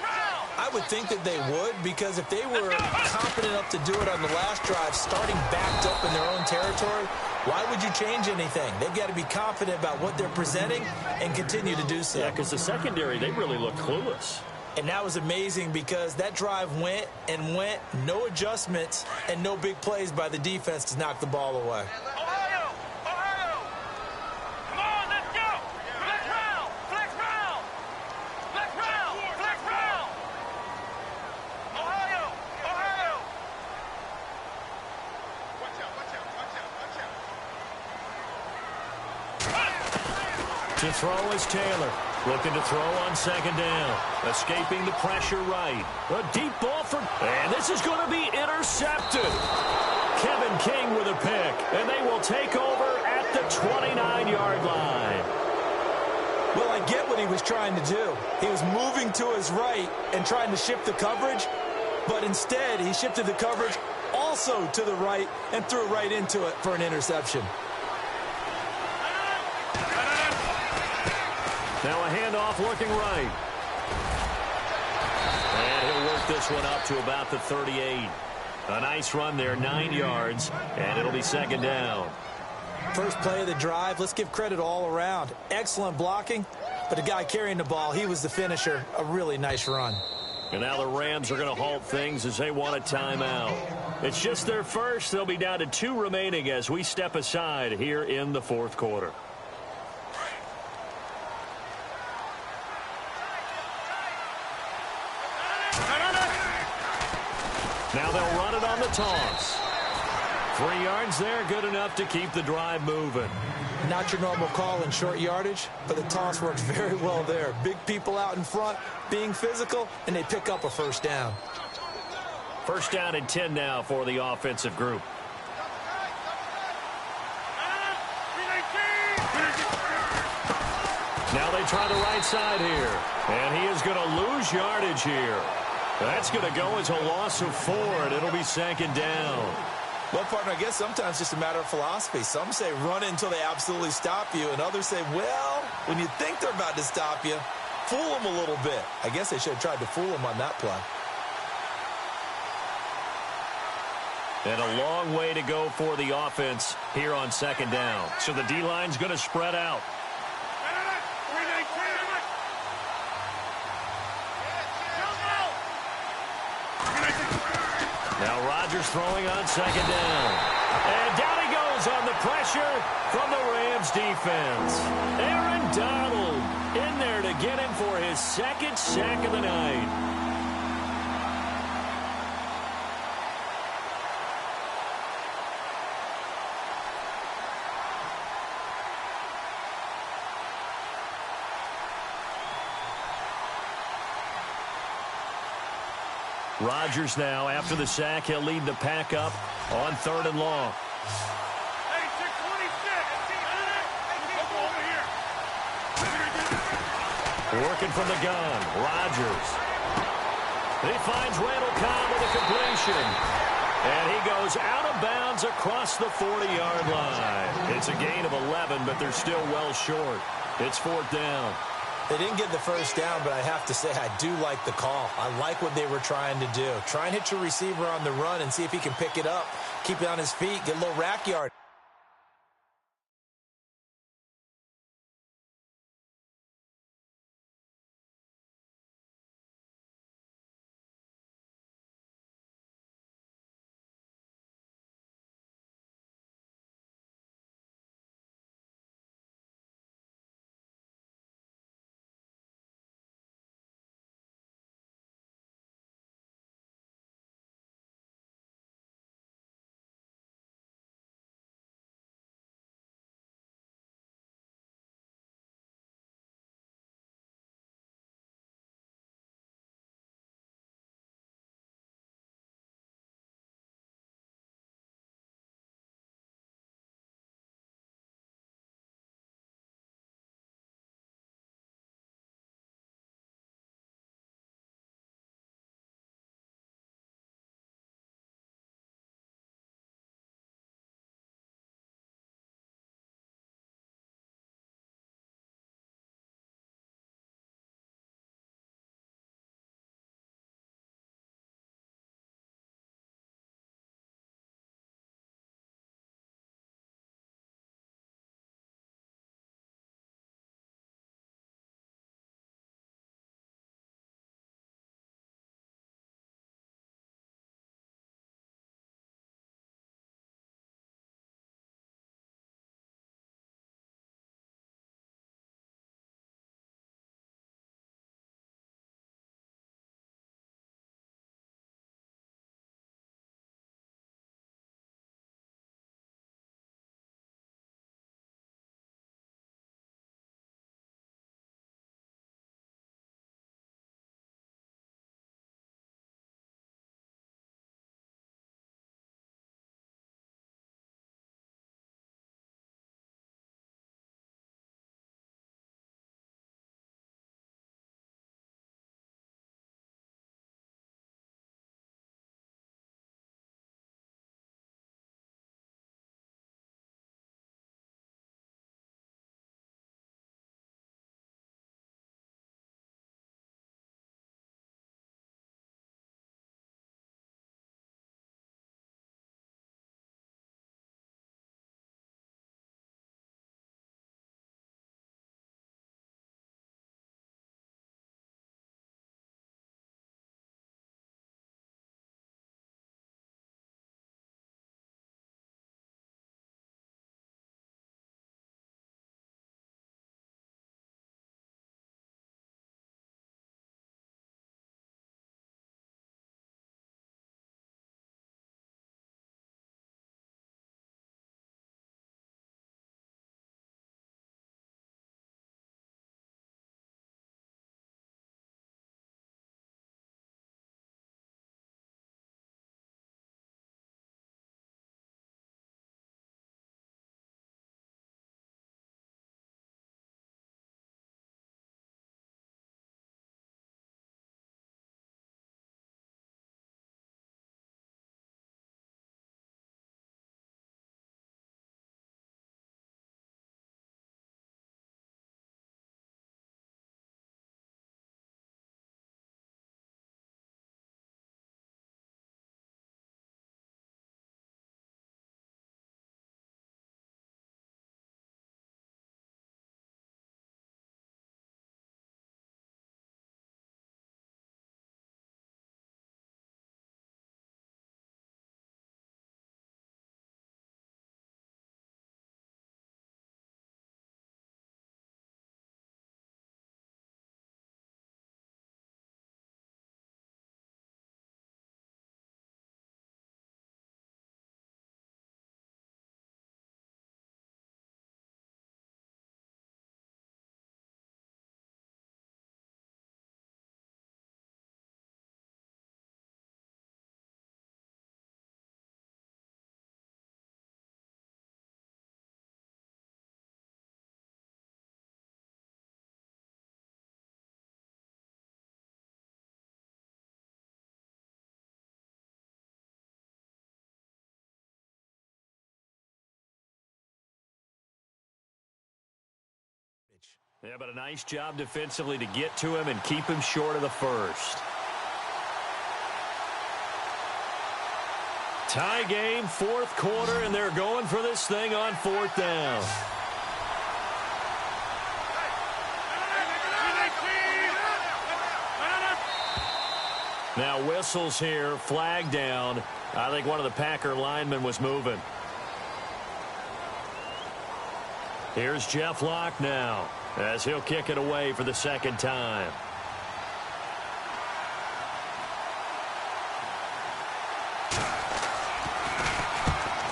I would think that they would, because if they were confident enough to do it on the last drive, starting backed up in their own territory, why would you change anything? They've got to be confident about what they're presenting and continue to do so. Yeah, because the secondary, they really look clueless. And that was amazing because that drive went and went, no adjustments, and no big plays by the defense to knock the ball away. Ohio! Ohio! Come on, let's go! Flex round! Flex round! Flex round! Flex round! Ohio! Ohio! Watch out, watch out, watch out, watch out. To throw is Taylor. Looking to throw on second down. Escaping the pressure right. A deep ball for... And this is going to be intercepted. Kevin King with a pick. And they will take over at the 29-yard line. Well, I get what he was trying to do. He was moving to his right and trying to shift the coverage. But instead, he shifted the coverage also to the right and threw right into it for an interception. Now a handoff looking right. And he'll work this one up to about the 38. A nice run there, 9 yards, and it'll be second down. First play of the drive, let's give credit all around. Excellent blocking, but the guy carrying the ball, he was the finisher. A really nice run. And now the Rams are going to halt things as they want a timeout. It's just their first. They'll be down to 2 remaining as we step aside here in the fourth quarter. Now they'll run it on the toss. 3 yards there, good enough to keep the drive moving. Not your normal call in short yardage, but the toss works very well there. Big people out in front, being physical, and they pick up a first down. First down and 10 now for the offensive group. Now they try the right side here, and he is going to lose yardage here. That's going to go as a loss of 4, and it'll be 2nd down. Well, partner, I guess sometimes it's just a matter of philosophy. Some say run it until they absolutely stop you, and others say, well, when you think they're about to stop you, fool them a little bit. I guess they should have tried to fool them on that play. And a long way to go for the offense here on 2nd down. So the D-line's going to spread out. Now Rodgers throwing on 2nd down. And down he goes on the pressure from the Rams defense. Aaron Donald in there to get him for his 2nd sack of the night. Rodgers now, after the sack, he'll lead the pack up on 3rd and long. Working from the gun, Rodgers. He finds Randall Cobb with a completion. And he goes out of bounds across the 40-yard line. It's a gain of 11, but they're still well short. It's 4th down. They didn't get the first down, but I have to say I do like the call. I like what they were trying to do. Try and hit your receiver on the run and see if he can pick it up, keep it on his feet, get a little rack yard. Yeah, but a nice job defensively to get to him and keep him short of the first. Tie game, fourth quarter, and they're going for this thing on fourth down. Now whistles here, flag down. I think one of the Packer linemen was moving. Here's Jeff Locke now, as he'll kick it away for the second time.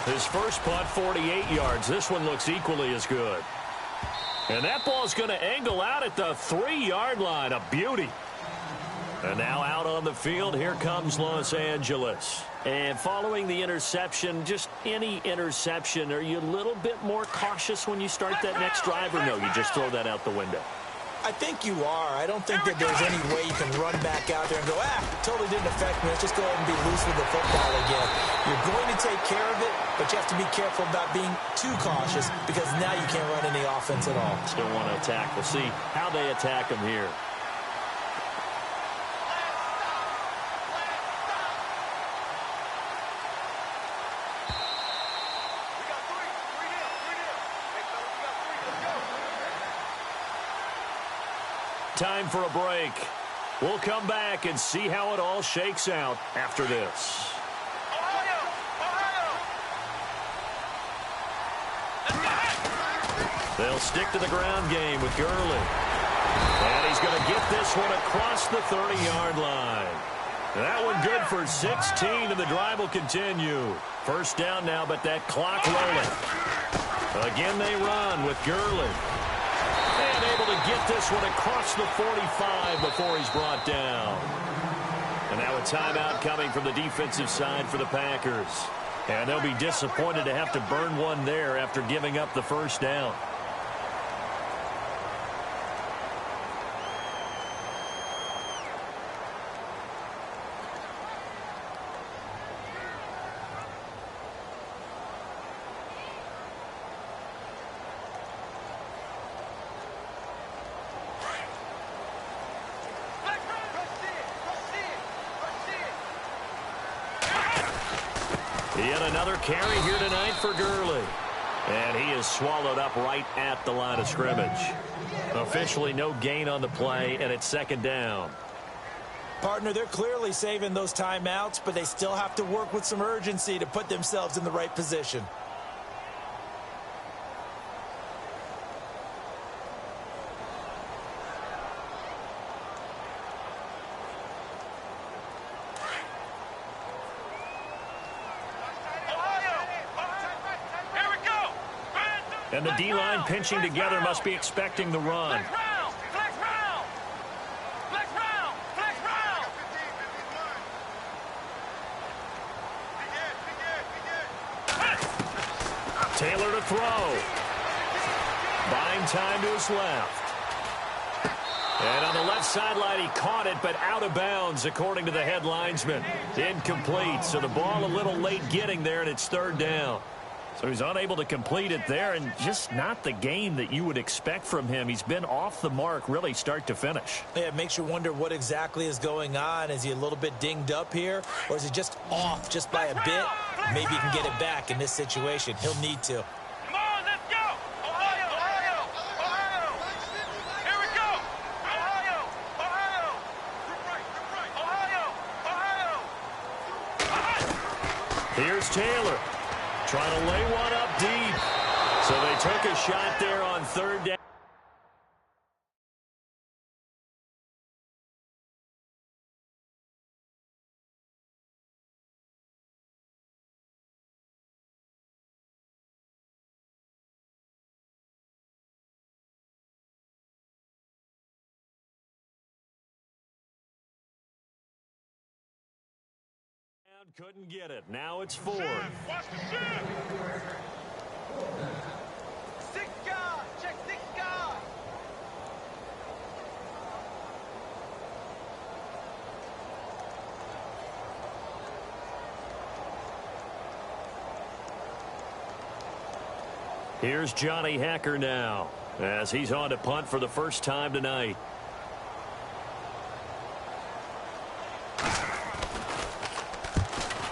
His first punt, 48 yards. This one looks equally as good. And that ball's going to angle out at the 3-yard line. A beauty. And now out on the field, here comes Los Angeles. And following the interception, just any interception, are you a little bit more cautious when you start that next drive, or no, you just throw that out the window? I think you are. I don't think that there's any way you can run back out there and go, totally didn't affect me. Let's just go ahead and be loose with the football again. You're going to take care of it, but you have to be careful about being too cautious because now you can't run any offense at all. Still want to attack. We'll see how they attack him here. Time for a break. We'll come back and see how it all shakes out after this. They'll stick to the ground game with Gurley. And he's going to get this one across the 30-yard line. That one good for 16, and the drive will continue. First down now, but that clock rolling. Again they run with Gurley. And able to get this one across the 45 before he's brought down. And now a timeout coming from the defensive side for the Packers. And they'll be disappointed to have to burn one there after giving up the first down. Yet another carry here tonight for Gurley. And he is swallowed up right at the line of scrimmage. Officially no gain on the play, and it's second down. Partner, they're clearly saving those timeouts, but they still have to work with some urgency to put themselves in the right position. And the D-line pinching together must be expecting the run. Taylor to throw. Buying time to his left. And on the left sideline, he caught it, but out of bounds, according to the head linesman. Incomplete, so the ball a little late getting there, and it's third down. So he's unable to complete it there, and just not the game that you would expect from him. He's been off the mark really start to finish. Yeah, it makes you wonder what exactly is going on. Is he a little bit dinged up here, or is he just off just by a bit? Maybe he can get it back in this situation. He'll need to. Come on, let's go! Ohio, Ohio, Ohio! Here we go! Ohio, Ohio! Ohio, Ohio! Here's Taylor. Trying to lay one up deep. So they took a shot there on third down. Couldn't get it. Now it's fourth. Watch the shit! Six guard! Check six guard! Here's Johnny Hacker now. as he's on to punt for the first time tonight.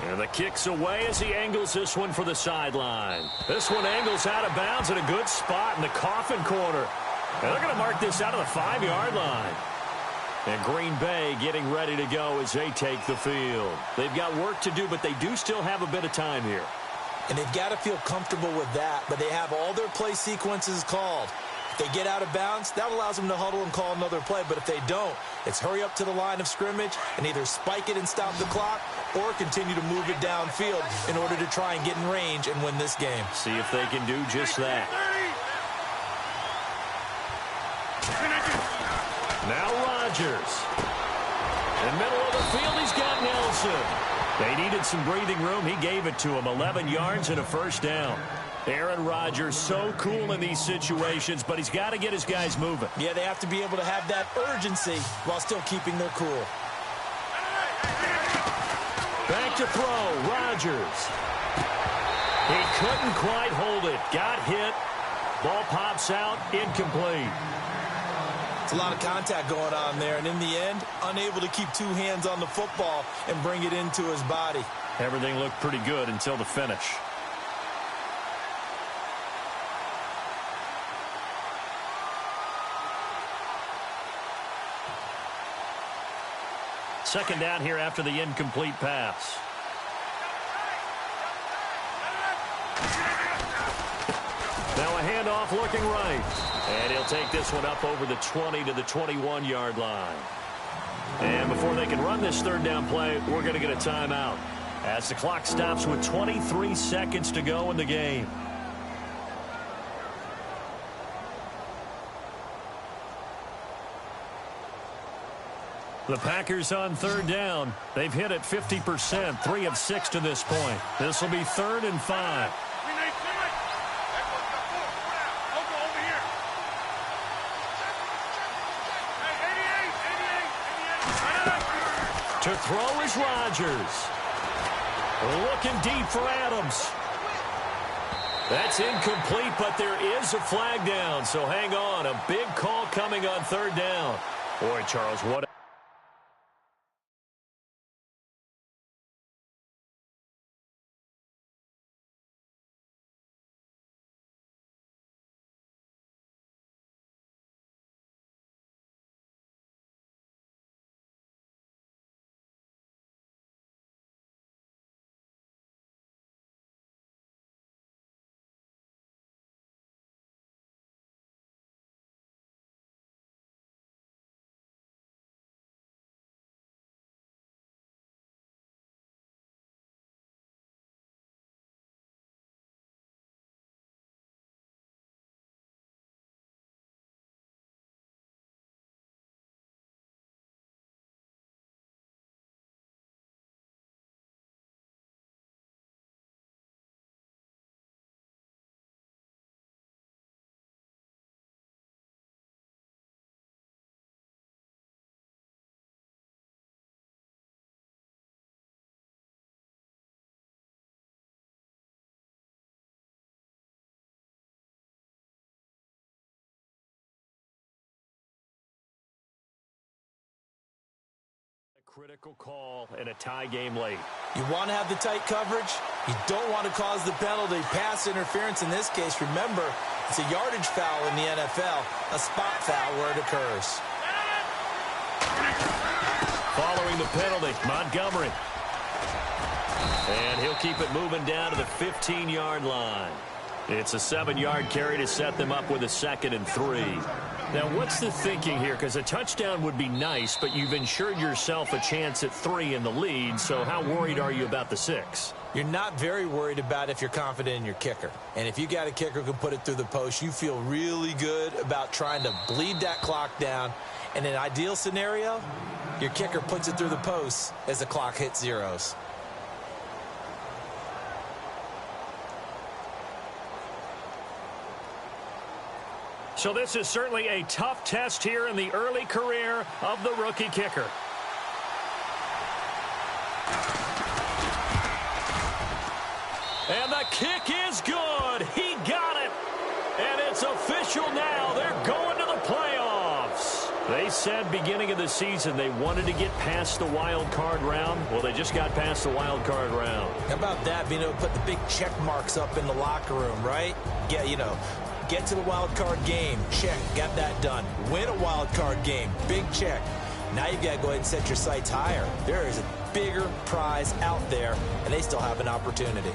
And the kick's away as he angles this one for the sideline. This one angles out of bounds at a good spot in the coffin corner. And they're going to mark this out of the 5-yard line. And Green Bay getting ready to go as they take the field. They've got work to do, but they do still have a bit of time here. And they've got to feel comfortable with that, but they have all their play sequences called. If they get out of bounds, that allows them to huddle and call another play. But if they don't, it's hurry up to the line of scrimmage and either spike it and stop the clock or continue to move it downfield in order to try and get in range and win this game. See if they can do just that. Now Rodgers. In the middle of the field, he's got Nelson. They needed some breathing room. He gave it to him. 11 yards and a first down. Aaron Rodgers so cool in these situations, but he's got to get his guys moving. Yeah, they have to be able to have that urgency while still keeping their cool. Back to throw, Rodgers. He couldn't quite hold it. Got hit. Ball pops out, incomplete. It's a lot of contact going on there, and in the end, unable to keep two hands on the football and bring it into his body. Everything looked pretty good until the finish. Second down here after the incomplete pass. Now a handoff looking right. And he'll take this one up over the 20 to the 21-yard line. And before they can run this third down play, we're going to get a timeout as the clock stops with 23 seconds to go in the game. The Packers on third down. They've hit it 50%, 3 of 6 to this point. This will be 3rd and 5. To throw is Rodgers. Looking deep for Adams. That's incomplete, but there is a flag down, so hang on. A big call coming on third down. Boy, Charles, what... Critical call and a tie game late. You want to have the tight coverage. You don't want to cause the penalty. Pass interference in this case, remember, it's a yardage foul in the NFL, a spot foul where it occurs. Following the penalty, Montgomery. And he'll keep it moving down to the 15-yard line. It's a 7-yard carry to set them up with a 2nd and 3. Now, what's the thinking here? Because a touchdown would be nice, but you've ensured yourself a chance at 3 in the lead, so how worried are you about the 6? You're not very worried about if you're confident in your kicker. And if you got a kicker who can put it through the post, you feel really good about trying to bleed that clock down. In an ideal scenario, your kicker puts it through the post as the clock hits zeros. So this is certainly a tough test here in the early career of the rookie kicker. And the kick is good. He got it. And It's official now. They're going to the playoffs. They said beginning of the season they wanted to get past the wild card round. Well, they just got past the wild card round. How about that, being able to put the big check marks up in the locker room, right? Get to the wild card game. Check. Got that done. Win a wild card game. Big check. Now you've got to go ahead and set your sights higher. There is a bigger prize out there, and they still have an opportunity.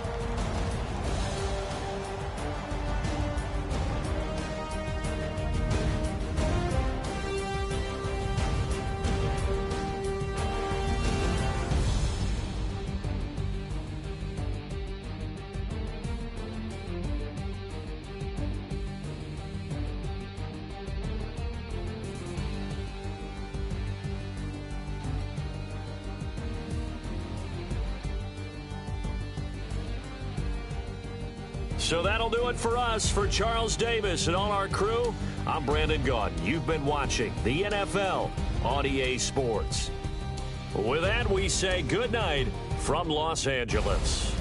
So that'll do it for us. For Charles Davis and all our crew, I'm Brandon Gaudin. You've been watching the NFL on EA Sports. With that, we say good night from Los Angeles.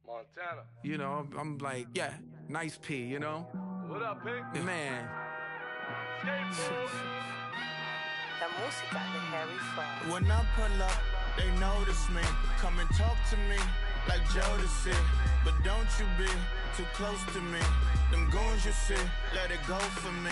Montana. You know, I'm like, yeah, nice P, you know? What up, Pink? Man. La música de Harry Fraud. When I pull up, they notice me. Come and talk to me like Jodeci. But don't you be too close to me. Them goons you see, let it go for me.